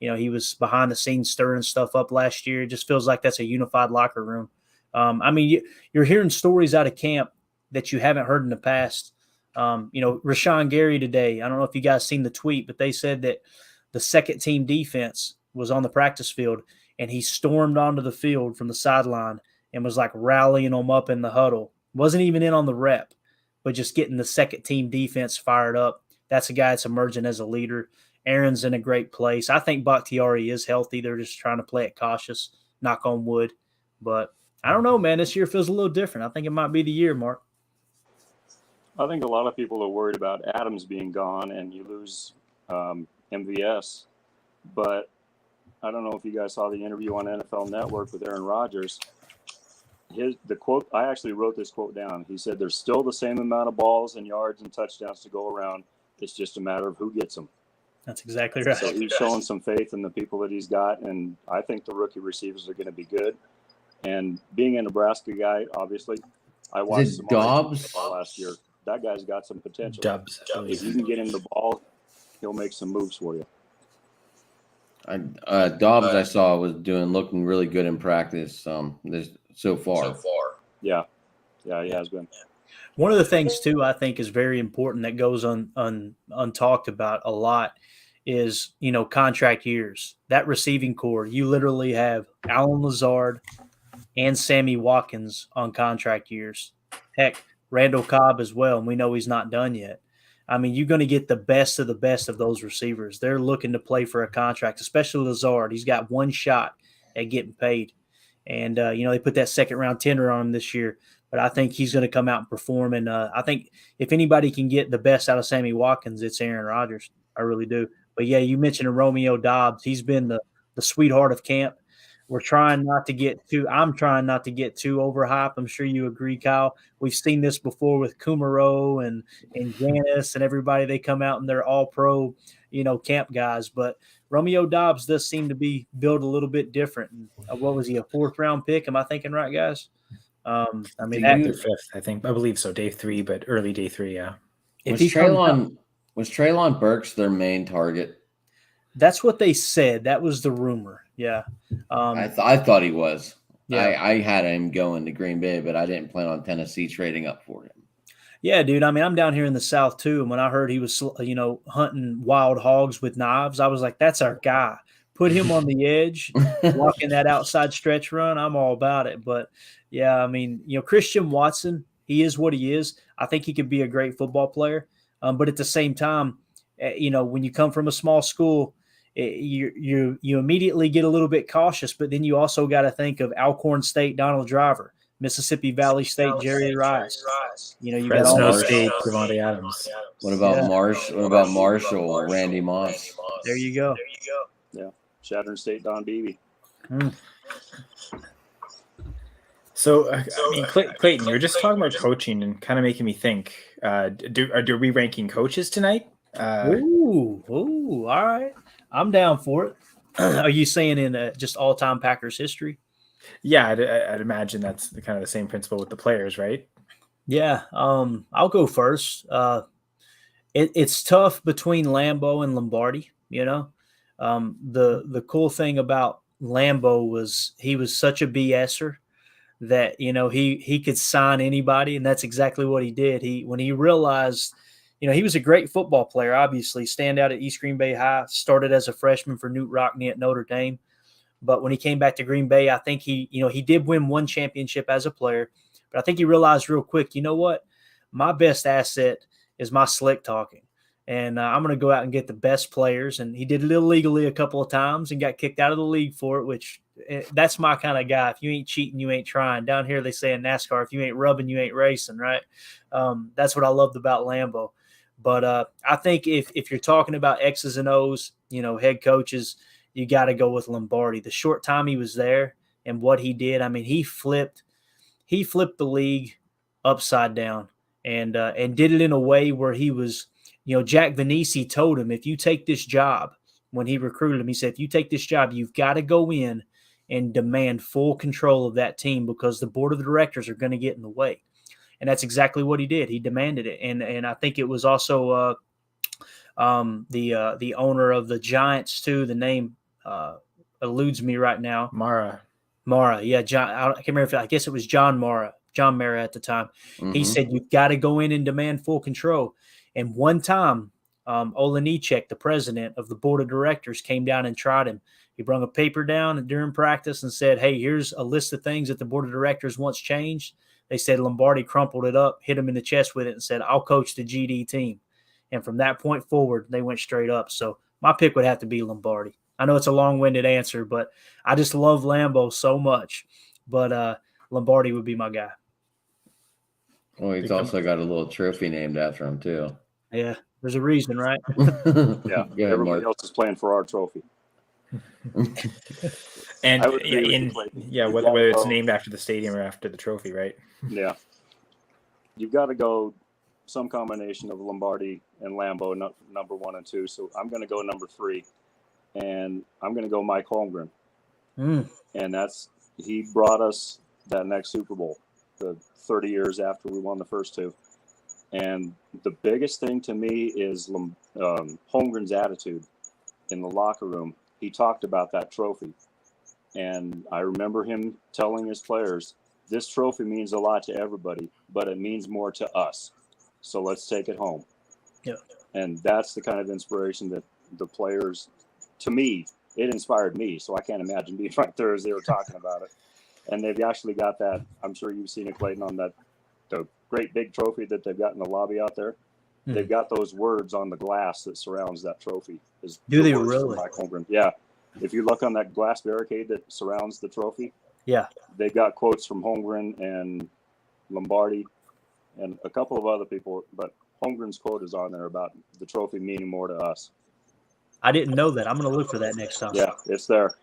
he was behind the scenes stirring stuff up last year. It just feels like that's a unified locker room. I mean, you're hearing stories out of camp that you haven't heard in the past. Rashawn Gary today, I don't know if you guys seen the tweet, but they said that the second team defense was on the practice field and he stormed onto the field from the sideline and was like rallying them up in the huddle. Wasn't even in on the rep, but just getting the second team defense fired up. That's a guy that's emerging as a leader. Aaron's in a great place. I think Bakhtiari is healthy. They're just trying to play it cautious, knock on wood. But I don't know, man. This year feels a little different. I think it might be the year, Mark. I think a lot of people are worried about Adams being gone and you lose MVS. But I don't know if you guys saw the interview on NFL Network with Aaron Rodgers. The quote, I actually wrote this quote down. He said, "There's still the same amount of balls and yards and touchdowns to go around. It's just a matter of who gets them." That's exactly right. So he's showing some faith in the people that he's got, and I think the rookie receivers are going to be good. And being a Nebraska guy, obviously, I watched some Dobbs last year. That guy's got some potential. Dubs. If you can get him the ball, he'll make some moves for you. Dobbs, I saw looking really good in practice. So far. Yeah, he has been. One of the things too, I think, is very important that goes untalked about a lot is contract years. That receiving core, you literally have Allen Lazard and Sammy Watkins on contract years. Heck, Randall Cobb as well, and we know he's not done yet. I mean, you're going to get the best of those receivers. They're looking to play for a contract, especially Lazard. He's got one shot at getting paid. And, they put that second-round tender on him this year. But I think he's going to come out and perform. And I think if anybody can get the best out of Sammy Watkins, it's Aaron Rodgers. I really do. But, yeah, you mentioned Romeo Dobbs. He's been the sweetheart of camp. I'm trying not to get too overhyped. I'm sure you agree, Kyle. We've seen this before with Kumaro and Janice and everybody. They come out and they're all pro, camp guys. But Romeo Dobbs does seem to be built a little bit different. What was he, a 4th-round pick? Am I thinking right, guys? I fifth. I believe so. Day 3, but early day 3. Yeah. Was Treylon Burks their main target? That's what they said. That was the rumor. Yeah. I thought he was. Yeah. I had him going to Green Bay, but I didn't plan on Tennessee trading up for him. Yeah, dude. I mean, I'm down here in the South too, and when I heard he was, hunting wild hogs with knives, I was like, "That's our guy." Put him on the edge, walking that outside stretch run. I'm all about it. But yeah, I mean, Christian Watson, he is what he is. I think he could be a great football player. But at the same time, when you come from a small school, you immediately get a little bit cautious. But then you also got to think of Alcorn State, Donald Driver, Mississippi Valley State, Jerry Rice. You got all Fresno those. State, Devontae Adams. What about What about Marshall, Randy Moss? There you go. Yeah, Chadron State, Don Beebe. So, Clayton, you're just talking about coaching and kind of making me think. Do we ranking coaches tonight? Ooh, all right. I'm down for it. Are you saying in just all-time Packers history? Yeah, I'd imagine that's kind of the same principle with the players, right? Yeah, I'll go first. It's tough between Lambeau and Lombardi. The cool thing about Lambeau was he was such a BSer that he could sign anybody, and that's exactly what he did. When he realized, he was a great football player. Obviously, stand out at East Green Bay High. Started as a freshman for Newt Rockne at Notre Dame. But when he came back to Green Bay, I think he did win one championship as a player. But I think he realized real quick, you know what? My best asset is my slick talking. And I'm going to go out and get the best players. And he did it illegally a couple of times and got kicked out of the league for it, which That's my kind of guy. If you ain't cheating, you ain't trying. Down here, they say in NASCAR, if you ain't rubbing, you ain't racing, right? That's what I loved about Lambeau. But I think if you're talking about X's and O's, head coaches, you got to go with Lombardi. The short time he was there and what he did, I mean, he flipped the league upside down and did it in a way where he was, Jack Venisi told him, if you take this job, when he recruited him, he said, if you take this job, you've got to go in and demand full control of that team because the board of directors are going to get in the way. And that's exactly what he did. He demanded it. And I think it was also the owner of the Giants too. The name eludes me right now. Mara. Yeah. John. I can't remember. I guess it was John Mara at the time. Mm-hmm. He said, you've got to go in and demand full control. And one time, Olenicek, the president of the board of directors, came down and tried him. He brought a paper down during practice and said, hey, here's a list of things that the board of directors wants changed. They said Lombardi crumpled it up, hit him in the chest with it, and said, I'll coach the GD team. And from that point forward, they went straight up. So my pick would have to be Lombardi. I know it's a long-winded answer, but I just love Lambeau so much. But Lombardi would be my guy. Well, he's also got a little trophy named after him, too. Yeah, there's a reason, right? Yeah, Go ahead, everybody Mark. else is playing for our trophy. And I would agree with you, Clayton. whether it's named after the stadium or after the trophy, right? Yeah. You've got to go some combination of Lombardi and Lambeau, number 1 and 2. So I'm going to go number 3. And I'm going to go Mike Holmgren. And he brought us that next Super Bowl, the 30 years after we won the first 2. And the biggest thing to me is Holmgren's attitude in the locker room. He talked about that trophy. And I remember him telling his players, this trophy means a lot to everybody, but it means more to us. So let's take it home. Yeah. And that's the kind of inspiration that the players, to me, it inspired me. So I can't imagine being right there as they were talking about it. And they've actually got that. I'm sure you've seen it, Clayton, on the great big trophy that they've got in the lobby out there. Mm-hmm. They've got those words on the glass that surrounds that trophy. Do they really? Mike Holmgren. Yeah. If you look on that glass barricade that surrounds the trophy, yeah, they've got quotes from Holmgren and Lombardi and a couple of other people, but Holmgren's quote is on there about the trophy meaning more to us. I didn't know that. I'm going to look for that next time. Yeah, it's there.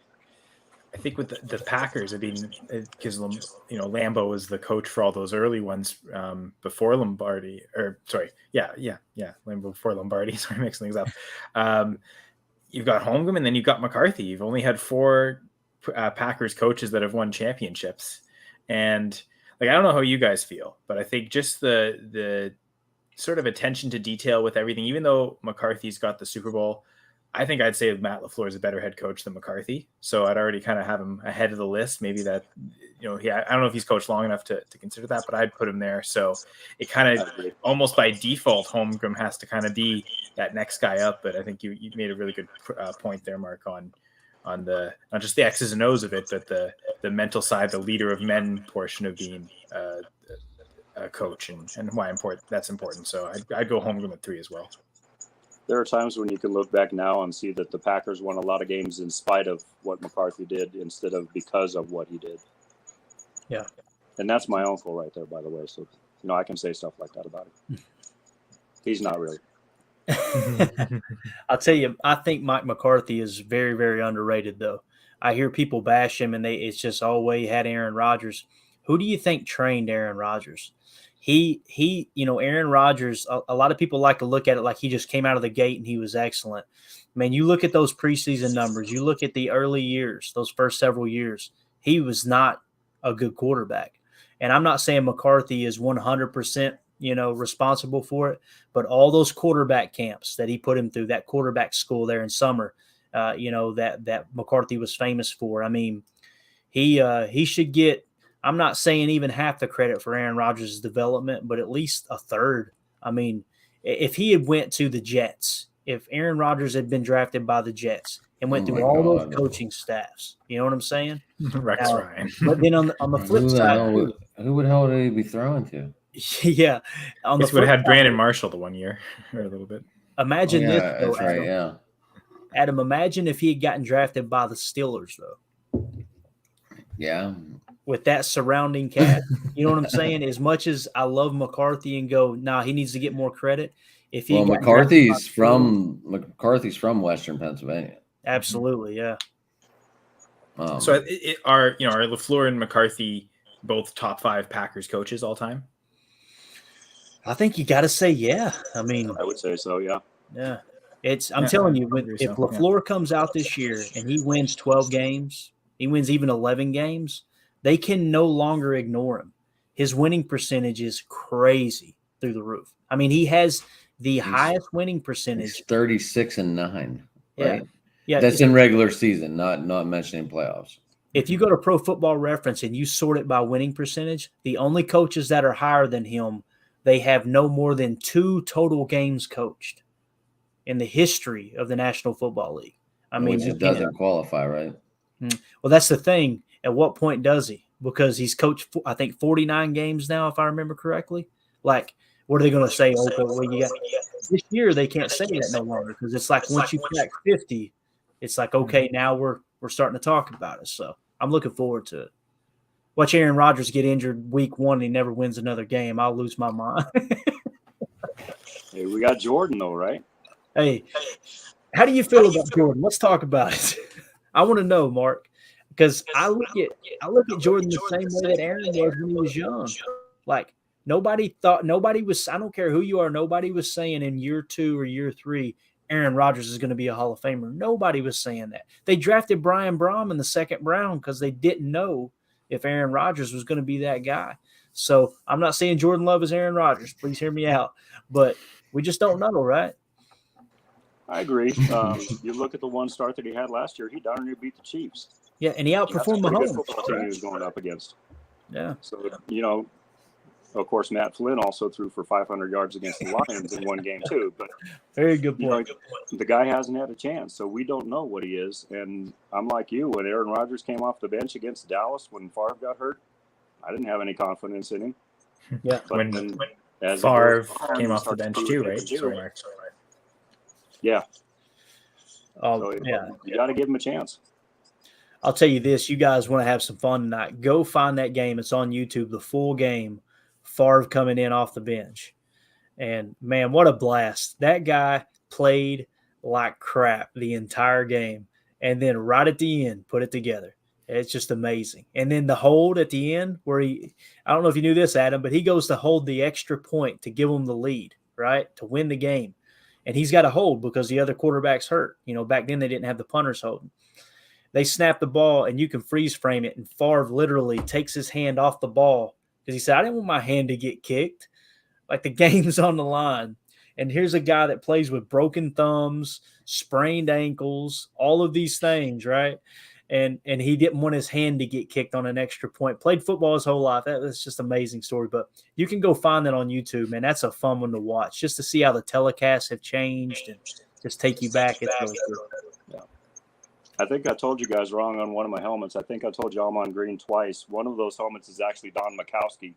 I think with the Packers, I mean, because Lambeau was the coach for all those early ones before Lombardi, Lambeau before Lombardi. Sorry, mixing things up. You've got Holmgren, and then you've got McCarthy. You've only had 4 Packers coaches that have won championships, and I don't know how you guys feel, but I think just the sort of attention to detail with everything. Even though McCarthy's got the Super Bowl, I think I'd say Matt LaFleur is a better head coach than McCarthy. So I'd already kind of have him ahead of the list. Maybe that, I don't know if he's coached long enough to consider that, but I'd put him there. So it kind of almost by default, Holmgren has to kind of be that next guy up. But I think you made a really good point there, Mark, on the, not just the X's and O's of it, but the mental side, the leader of men portion of being a coach and why that's important. So I'd go Holmgren at 3 as well. There are times when you can look back now and see that the Packers won a lot of games in spite of what McCarthy did instead of because of what he did. Yeah. And that's my uncle right there, by the way. So, I can say stuff like that about him. He's not really. I'll tell you, I think Mike McCarthy is very, very underrated, though. I hear people bash him, and it's just, he had Aaron Rodgers. Who do you think trained Aaron Rodgers? Aaron Rodgers, a lot of people like to look at it like he just came out of the gate and he was excellent. Man, you look at those preseason numbers, you look at the early years, those first several years, he was not a good quarterback. And I'm not saying McCarthy is 100%, responsible for it, but all those quarterback camps that he put him through, that quarterback school there in summer, that McCarthy was famous for. I mean, he should get, I'm not saying even half the credit for Aaron Rodgers' development, but at least a third. I mean, if he had went to the Jets, if Aaron Rodgers had been drafted by the Jets and went through all those coaching staffs, you know what I'm saying? Rex Ryan. But then on the flip side, who the hell would he be throwing to? Yeah. On the would have had Brandon Marshall the 1 year or a little bit. Imagine this, though, that's right, yeah. Adam, imagine if he had gotten drafted by the Steelers, though. Yeah. with that surrounding cast. You know what I'm saying? As much as I love McCarthy and go, he needs to get more credit. If he Well, got McCarthy's from Western Pennsylvania. absolutely, yeah. So are LaFleur and McCarthy both top 5 Packers coaches all time? I think you got to say, yeah. I mean, I would say so. Yeah. yeah. I'm telling you, if so, LaFleur comes out this year and he wins 12 games, he wins even 11 games, they can no longer ignore him. His winning percentage is crazy through the roof. I mean, he has the highest winning percentage. 36-9. Right? Yeah. That's in regular season, not mentioning playoffs. If you go to Pro Football Reference and you sort it by winning percentage, the only coaches that are higher than him, they have no more than 2 total games coached in the history of the National Football League. I mean, which it doesn't qualify, right? Well, that's the thing. At what point does he? Because he's coached, I think, 49 games now, if I remember correctly. Like, what are they going to say? Okay, well, this year they can't say that no longer because it's like once you crack 50, it's like, okay, now we're starting to talk about it. So I'm looking forward to it. Watch Aaron Rodgers get injured week 1 and he never wins another game. I'll lose my mind. Hey, we got Jordan though, right? Hey, how do you feel about Jordan? Let's talk about it. I want to know, Mark, because I look at Jordan the same way that Aaron was when he was young. Like nobody was. I don't care who you are. Nobody was saying in year 2 or year 3, Aaron Rodgers is going to be a Hall of Famer. Nobody was saying that. They drafted Brian Brom in the 2nd round because they didn't know if Aaron Rodgers was going to be that guy. So I'm not saying Jordan Love is Aaron Rodgers. Please hear me out. But we just don't know, right? I agree. You look at the one start that he had last year, he darn near beat the Chiefs. Yeah, and he outperformed Mahomes. Football team he was going up against. Yeah. So, of course, Matt Flynn also threw for 500 yards against the Lions in one game too. But very good point. The guy hasn't had a chance, so we don't know what he is. And I'm like you. When Aaron Rodgers came off the bench against Dallas when Favre got hurt, I didn't have any confidence in him. Yeah. But when Favre came off the bench too, right? Yeah. So, you got to give him a chance. I'll tell you this: you guys want to have some fun tonight? Go find that game. It's on YouTube. The full game. Favre coming in off the bench, and man, what a blast! That guy played like crap the entire game, and then right at the end, put it together. It's just amazing. And then the hold at the end, where I don't know if you knew this, Adam, but he goes to hold the extra point to give them the lead, right, to win the game. And he's got to hold because the other quarterback's hurt. Back then they didn't have the punters holding. They snap the ball, and you can freeze frame it, and Favre literally takes his hand off the ball because he said, I didn't want my hand to get kicked. Like the game's on the line. And here's a guy that plays with broken thumbs, sprained ankles, all of these things, right? And he didn't want his hand to get kicked on an extra point. Played football his whole life. That's just an amazing story. But you can go find that on YouTube, man. That's a fun one to watch, just to see how the telecasts have changed and just take you back. It's really cool. Yeah. I think I told you guys wrong on one of my helmets. I think I told you I'm on green twice. One of those helmets is actually Don Majkowski,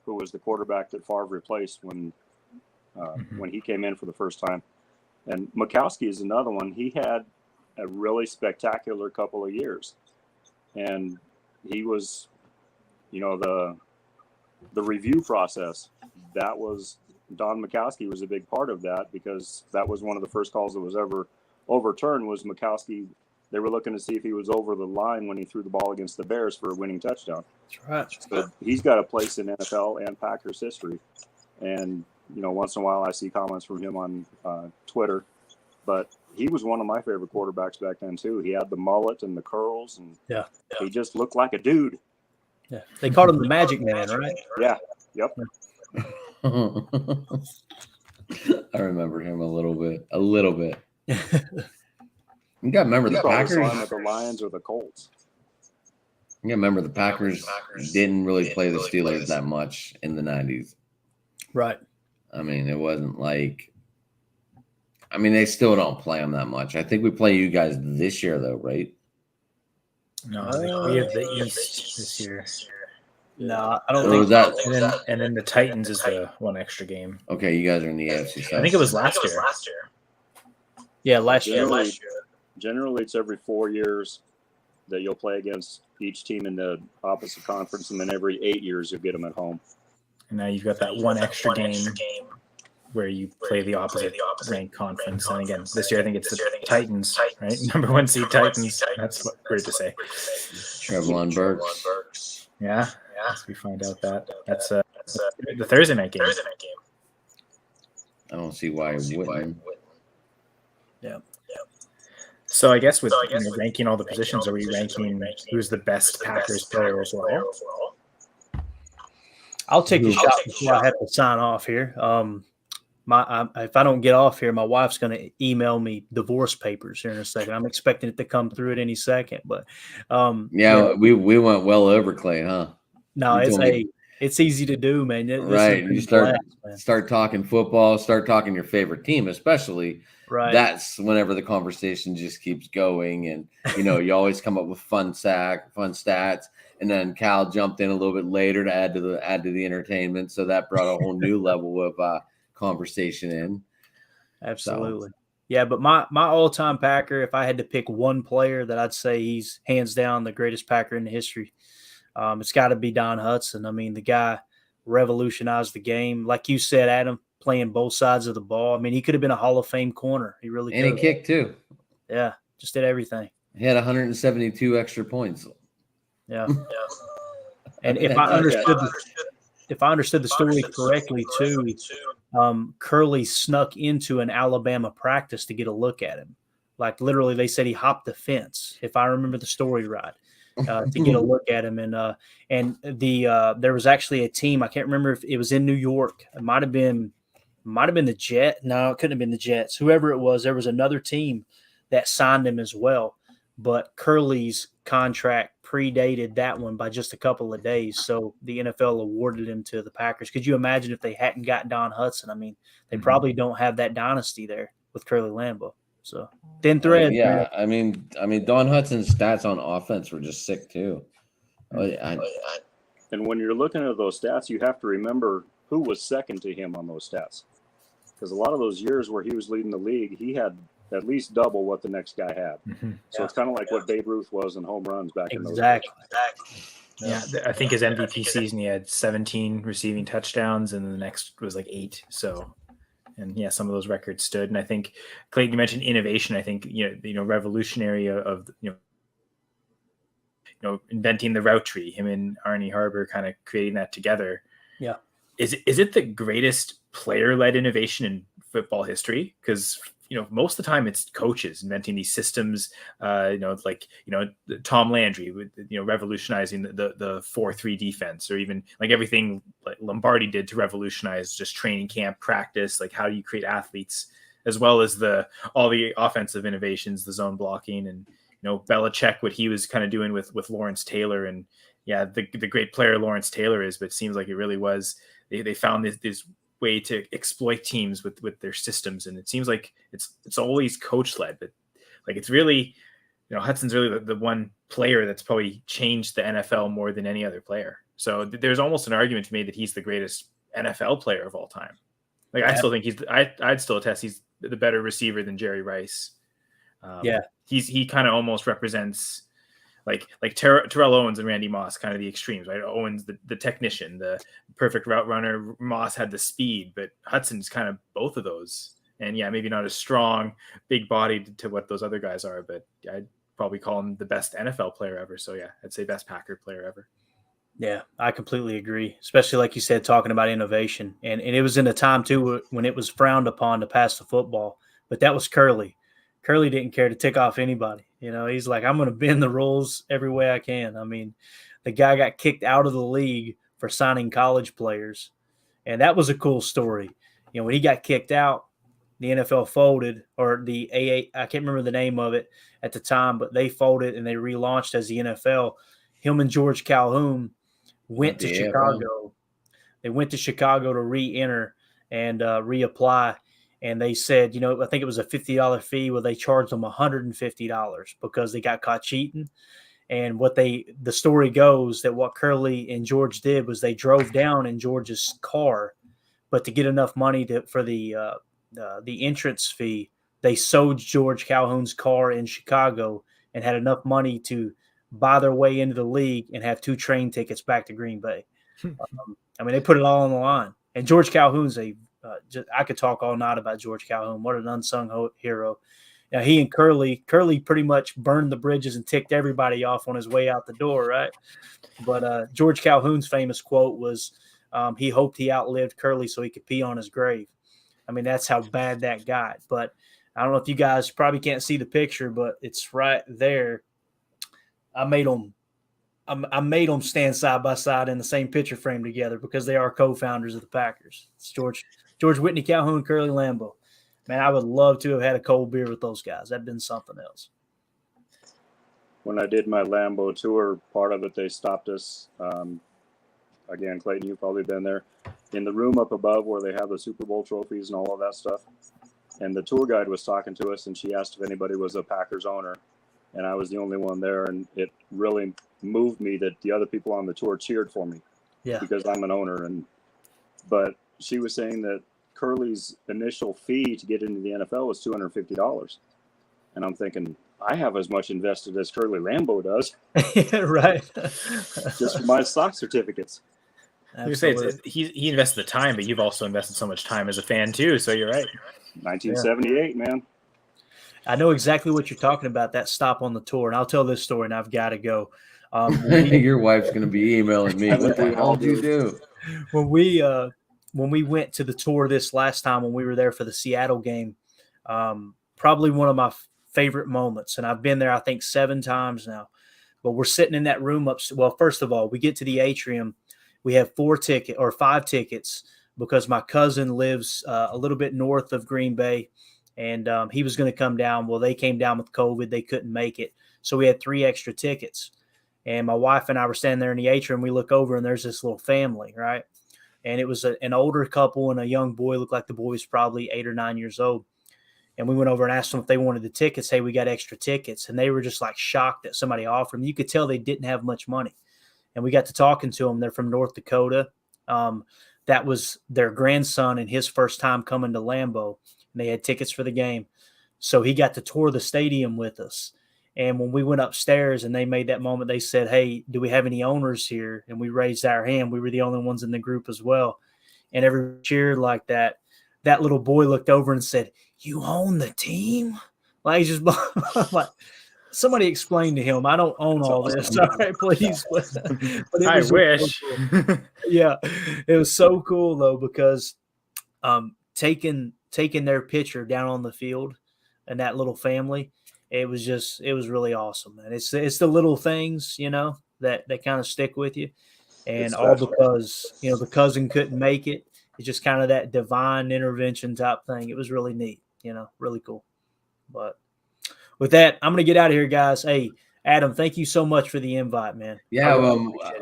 who was the quarterback that Favre replaced when he came in for the first time. And Majkowski is another one. He had a really spectacular couple of years. And he was, the review process, that was Don Majkowski was a big part of that because that was one of the first calls that was ever overturned was Majkowski. They were looking to see if he was over the line when he threw the ball against the Bears for a winning touchdown. That's right. So he's got a place in NFL and Packers history. And, once in a while I see comments from him on Twitter. But he was one of my favorite quarterbacks back then, too. He had the mullet and the curls, and he just looked like a dude. Yeah. They called him the Magic Man, right? Yeah. Yep. I remember him a little bit. You got to remember the Packers. At the Lions or the Colts. You got to remember the Packers didn't really play the Steelers that much in the 90s. Right. I mean, it wasn't like – they still don't play them that much. I think we play you guys this year, though, right? No, we have the East this year. No, I don't think that. And then the Titans is the one extra game. Okay, you guys are in the AFC South. I think it was last year. Yeah, last year. Generally, it's every 4 years that you'll play against each team in the opposite conference, and then every 8 years you'll get them at home. And now you've got that one extra game where you play the opposite ranked conference. And again, this year I think it's the Titans, right? Number 1 seed Titans. That's weird to say. Trevor and Burks. Yeah. As we find out that's the Thursday night game. I don't see why it wouldn't. Yeah. So I guess with ranking all the positions, are we ranking who's the best Packers player as well? I'll take a shot before I have to sign off here. If I don't get off here, my wife's going to email me divorce papers here in a second. I'm expecting it to come through at any second, but we went well over, Clay, huh? No, it's easy to do, man. Right, you start talking football, start talking your favorite team, especially. Right, that's whenever the conversation just keeps going, and you always come up with fun stats. And then Cal jumped in a little bit later to add to the entertainment, so that brought a whole new level of conversation in. Absolutely. So. Yeah, but my all-time Packer, if I had to pick one player that I'd say he's hands down the greatest Packer in the history, it's got to be Don Hutson. I mean, the guy revolutionized the game. Like you said, Adam, playing both sides of the ball. I mean, he could have been a Hall of Fame corner. He really could. And he kicked too. Yeah, just did everything. He had 172 extra points. Yeah. And if I understood the story correctly too, Curly snuck into an Alabama practice to get a look at him. Like literally, they said he hopped the fence, if I remember the story right, to get a look at him. And there was actually a team, I can't remember if it was in New York. It might have been the Jets. No, it couldn't have been the Jets. Whoever it was, there was another team that signed him as well. But Curly's contract predated that one by just a couple of days. So the NFL awarded him to the Packers. Could you imagine if they hadn't got Don Hutson? I mean, they probably don't have that dynasty there with Curly Lambeau. So thin thread. Yeah, I mean, Don Hutson's stats on offense were just sick too. And when you're looking at those stats, you have to remember who was second to him on those stats. Because a lot of those years where he was leading the league, he had at least double what the next guy had. So it's kind of like what Babe Ruth was in home runs back in those days. Yeah, I think his MVP season, he had 17 receiving touchdowns, and the next was like 8. So, and yeah, some of those records stood. And I think, Clayton, you mentioned innovation. I think revolutionary of inventing the route tree. Him and Arnie Harbor kind of creating that together. Yeah, is it the greatest player-led innovation in football history? Because most of the time it's coaches inventing these systems, Tom Landry with, revolutionizing the 4-3 defense, or even like everything like Lombardi did to revolutionize just training camp practice, like how do you create athletes, as well as all the offensive innovations, the zone blocking, and, Belichick, what he was kind of doing with Lawrence Taylor. And yeah, the great player Lawrence Taylor is, but it seems like it really was, they found this way to exploit teams with their systems, and it seems like it's always coach led, but like it's really Hutson's really the one player that's probably changed the NFL more than any other player. So there's almost an argument to be made that he's the greatest NFL player of all time. Like I still think I'd still attest he's the better receiver than Jerry Rice. He kind of almost represents like Terrell Owens and Randy Moss, kind of the extremes, right? Owens, the technician, the perfect route runner. Moss had the speed, but Hutson's kind of both of those. And yeah, maybe not as strong, big bodied to what those other guys are, but I'd probably call him the best NFL player ever. So yeah, I'd say best Packer player ever. Yeah, I completely agree. Especially like you said, talking about innovation. And it was in a time too when it was frowned upon to pass the football, but that was Curly. Curly didn't care to tick off anybody. He's like, I'm going to bend the rules every way I can. I mean, the guy got kicked out of the league for signing college players. And that was a cool story. When he got kicked out, the NFL folded, or the AA, I can't remember the name of it at the time, but they folded and they relaunched as the NFL. Him and George Calhoun went to Chicago. They went to Chicago to re-enter and reapply. And they said, I think it was a $50 fee where they charged them $150 because they got caught cheating. And the story goes that what Curly and George did was they drove down in George's car, but to get enough money for the entrance fee, they sold George Calhoun's car in Chicago and had enough money to buy their way into the league and have 2 train tickets back to Green Bay. I mean, they put it all on the line. And George Calhoun's I could talk all night about George Calhoun. What an unsung hero. Now, he and Curly pretty much burned the bridges and ticked everybody off on his way out the door, right? But George Calhoun's famous quote was, he hoped he outlived Curly so he could pee on his grave. I mean, that's how bad that got. But I don't know if you guys probably can't see the picture, but it's right there. I made them stand side by side in the same picture frame together because they are co-founders of the Packers. It's George Whitney Calhoun, Curly Lambeau. Man, I would love to have had a cold beer with those guys. That'd been something else. When I did my Lambeau tour, part of it, they stopped us. Again, Clayton, you've probably been there. In the room up above where they have the Super Bowl trophies and all of that stuff. And the tour guide was talking to us, and she asked if anybody was a Packers owner. And I was the only one there, and it really moved me that the other people on the tour cheered for me. Yeah. Because I'm an owner. But she was saying that Curly's initial fee to get into the NFL was $250. And I'm thinking, I have as much invested as Curly Lambeau does. Right. Just for my stock certificates. You say he invested the time, but you've also invested so much time as a fan too. So you're right. 1978, man. I know exactly what you're talking about, that stop on the tour. And I'll tell this story, and I've got to go. Your wife's going to be emailing me. What the hell did you do? When we went to the tour this last time when we were there for the Seattle game, probably one of my favorite moments. And I've been there, I think, 7 times now. But we're sitting in that room up. Well, first of all, we get to the atrium. We have 5 tickets because my cousin lives a little bit north of Green Bay, and he was going to come down. Well, they came down with COVID. They couldn't make it. So we had 3 extra tickets. And my wife and I were standing there in the atrium. We look over, and there's this little family, right? And it was an older couple and a young boy. Looked like the boy was probably 8 or 9 years old. And we went over and asked them if they wanted the tickets. Hey, we got extra tickets. And they were just like shocked that somebody offered them. You could tell they didn't have much money. And we got to talking to them. They're from North Dakota. That was their grandson and his first time coming to Lambeau. And they had tickets for the game. So he got to tour the stadium with us. And when we went upstairs and they made that moment, they said, hey, do we have any owners here? And we raised our hand. We were the only ones in the group as well. And everyone cheered like that. That little boy looked over and said, you own the team? Like, he's just like, somebody explained to him, I don't own all this. All right, please. But I wish. So cool. Yeah, it was so cool, though, because taking their picture down on the field and that little family, it was really awesome. And it's the little things, that kind of stick with you. And all because, the cousin couldn't make it. It's just kind of that divine intervention type thing. It was really neat, really cool. But with that, I'm going to get out of here, guys. Hey, Adam, thank you so much for the invite, man. Yeah,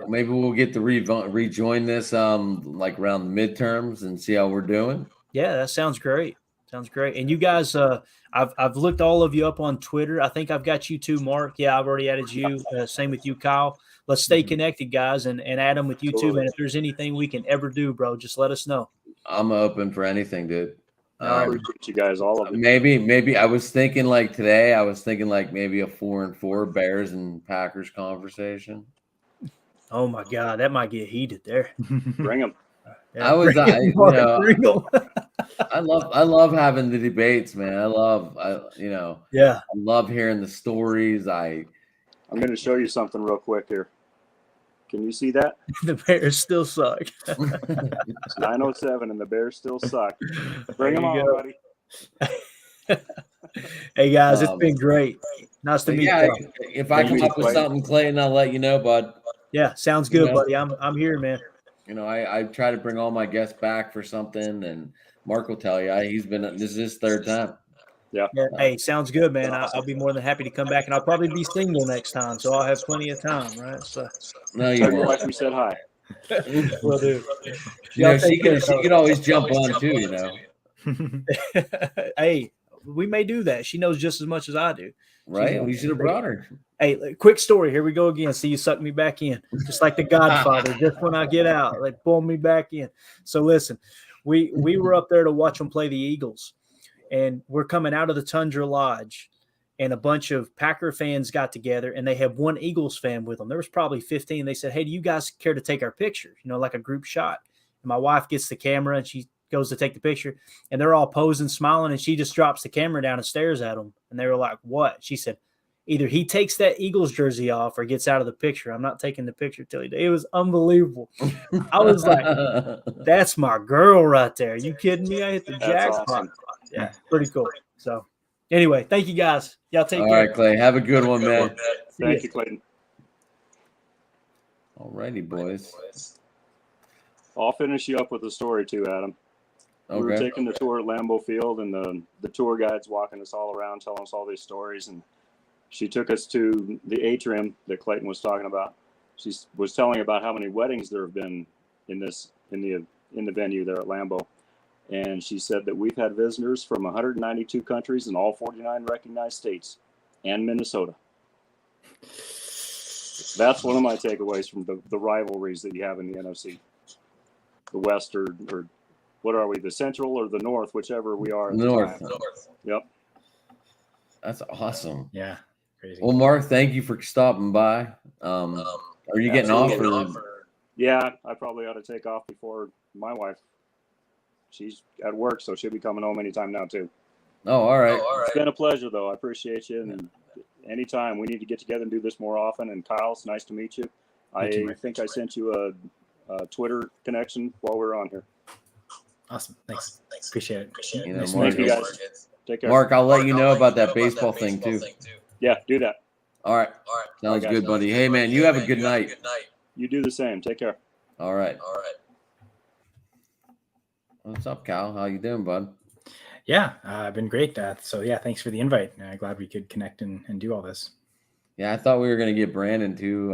maybe we'll get to rejoin this like around the midterms and see how we're doing. Yeah, that sounds great. Sounds great. And you guys, I've looked all of you up on Twitter. I think I've got you too, Mark. Yeah, I've already added you. Same with you, Kyle. Let's stay connected, guys. And Adam, with you too, man. If there's anything we can ever do, bro, just let us know. I'm open for anything, dude. I appreciate you guys, all of you. Maybe I was thinking like today, maybe a 4-4 Bears and Packers conversation. Oh my God, that might get heated there. Bring them. Yeah, I love having the debates, man. I love hearing the stories. I'm going to show you something real quick here. Can you see that? The Bears still suck. It's 9:07 and the Bears still suck. Bring them on, buddy. Hey guys, it's been great. Nice to meet you. If I come up with something, Clayton, I'll let you know, bud. Yeah, sounds good, buddy. I'm here, man. I try to bring all my guests back for something, and Mark will tell you this is his 3rd time. Yeah. Hey, sounds good, man. I'll be more than happy to come back, and I'll probably be single next time, so I'll have plenty of time, right? So, no, you won't. Like we said hi. Will do. She could always jump on too, Hey, we may do that. She knows just as much as I do. Right? We should have brought her. Hey, quick story. Here we go again. See, you suck me back in, just like the Godfather. Just when I get out, they pull me back in. So listen, we were up there to watch them play the Eagles. And we're coming out of the Tundra Lodge, and a bunch of Packer fans got together, and they had one Eagles fan with them. There was probably 15. They said, "Hey, do you guys care to take our picture? Like a group shot?" And my wife gets the camera, and she goes to take the picture, and they're all posing, smiling, and she just drops the camera down and stares at them. And they were like, "What?" She said, "Either he takes that Eagles jersey off or gets out of the picture. I'm not taking the picture till he does." It was unbelievable. I was like, "That's my girl right there. Are you kidding me? I hit the That's jackpot." awesome. Yeah, pretty cool. So anyway, thank you guys. Y'all take All care. right, Clay. Have a good one, man. Thank you, Clayton. All righty, boys. I'll finish you up with a story too, Adam. We were Okay. taking the tour at Lambeau Field, and the tour guide's walking us all around, telling us all these stories. And she took us to the atrium that Clayton was talking about. She was telling about how many weddings there have been in the venue there at Lambeau. And she said that we've had visitors from 192 countries and all 49 recognized states and Minnesota. That's one of my takeaways from the rivalries that you have in the NFC. The West or what are we, the Central or the North, whichever we are. At the North. time. Yep. That's awesome. Yeah, crazy. Well, Mark, thank you for stopping by. Are you getting off? Or? Yeah, I probably ought to take off before my wife. She's at work, so she'll be coming home anytime now too. Oh, all right. It's been a pleasure, though. I appreciate you. And anytime we need to get together and do this more often. And Kyle, it's nice to meet you. I think I sent you a Twitter connection while we were on here. Awesome. Thanks. Appreciate it. You know, Nice Mark, Thank you, guys. Take care. Mark, I'll let you know about that baseball thing too. Yeah, do that. All right. Sounds good, buddy. Hey, man, you have a good night. You do the same. Take care. All right. What's up, Cal? How you doing, bud? Yeah, I've been great. So yeah, thanks for the invite. Glad we could connect and do all this. Yeah, I thought we were gonna get Brandon too,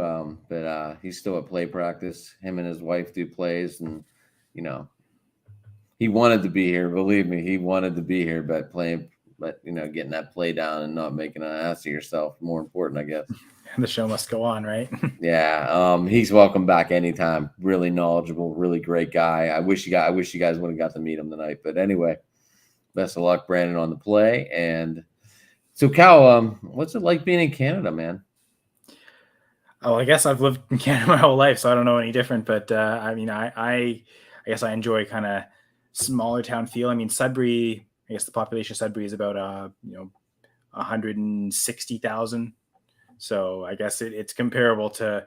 but he's still at play practice. Him and his wife do plays, and he wanted to be here. Believe me, he wanted to be here, but getting that play down and not making an ass of yourself more important, I guess. The show must go on, right? Yeah, he's welcome back anytime. Really knowledgeable, really great guy. I wish you guys would have got to meet him tonight. But anyway, best of luck, Brandon, on the play. And so, Cal, what's it like being in Canada, man? Oh, I guess I've lived in Canada my whole life, so I don't know any different. But I guess I enjoy kind of smaller town feel. I mean, Sudbury. I guess the population of Sudbury is about 160,000. So I guess it's comparable to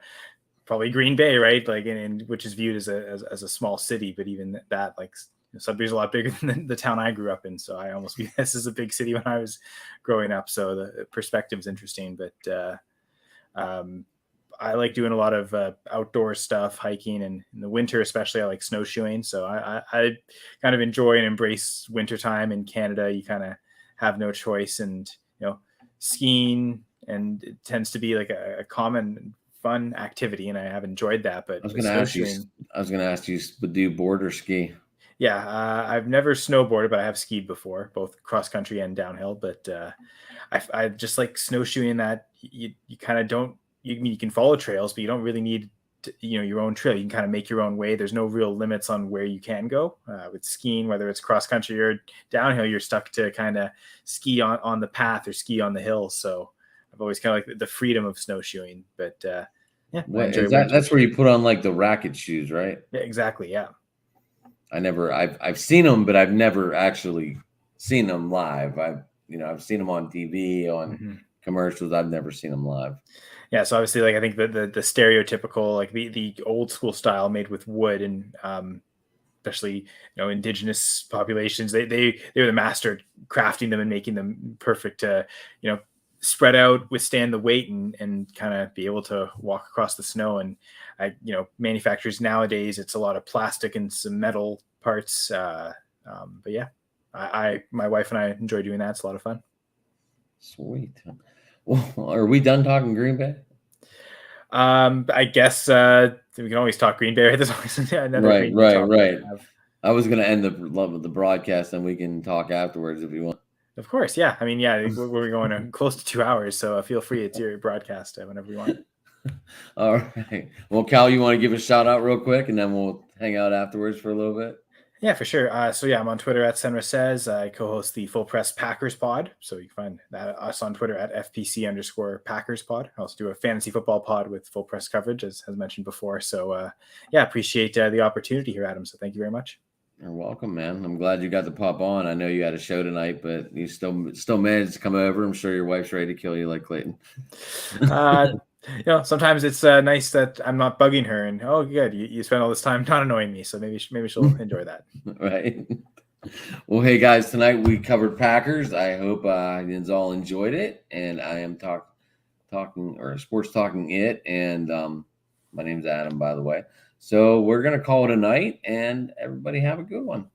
probably Green Bay, right? Like, which is viewed as a small city, but even that, like, Sudbury's a lot bigger than the town I grew up in. So I almost view this as a big city when I was growing up. So the perspective is interesting, but I like doing a lot of outdoor stuff, hiking, and in the winter, especially, I like snowshoeing. So I kind of enjoy and embrace wintertime in Canada. You kind of have no choice, and skiing, and it tends to be like a common fun activity, and I have enjoyed that. But I was going to ask you, do you board or ski? Yeah, I've never snowboarded, but I have skied before, both cross country and downhill. But I just like snowshoeing. That you kind of don't. You can follow trails, but you don't really need your own trail. You can kind of make your own way. There's no real limits on where you can go. With skiing, whether it's cross country or downhill, you're stuck to kind of ski on the path or ski on the hill. So I've always kind of like the freedom of snowshoeing. But yeah, that's where you put on like the racket shoes, right? Yeah, exactly. Yeah. I've seen them, but I've never actually seen them live. I've seen them on TV, on commercials. I've never seen them live. Yeah, so obviously, like, I think the stereotypical, like the old school style made with wood, and especially indigenous populations, they were the master at crafting them and making them perfect to spread out, withstand the weight, and kind of be able to walk across the snow. And manufacturers nowadays, it's a lot of plastic and some metal parts. But yeah, my wife and I enjoy doing that. It's a lot of fun. Sweet. Well, are we done talking Green Bay? I guess we can always talk Green Bay. Right? There's always another right. I was going to end the broadcast, and we can talk afterwards if you want. Of course, yeah. I mean, yeah, we're going close to 2 hours, so feel free. It's your broadcast whenever you want. All right. Well, Cal, you want to give a shout out real quick, and then we'll hang out afterwards for a little bit? Yeah, for sure. So yeah, I'm on Twitter at Senra Says. I co-host the Full Press Packers pod. So you can find that us on Twitter at FPC_Packers pod. I also do a fantasy football pod with full press coverage, as mentioned before. So yeah, appreciate the opportunity here, Adam. So thank you very much. You're welcome, man. I'm glad you got to pop on. I know you had a show tonight, but you still managed to come over. I'm sure your wife's ready to kill you like Clayton. Sometimes it's nice that I'm not bugging her, and oh, good, you spent all this time not annoying me, so maybe she'll enjoy that. Right. Well, hey guys, tonight we covered Packers. I hope you all enjoyed it, and I am talking or sports talking it, and my name's Adam, by the way. So we're gonna call it a night, and everybody have a good one.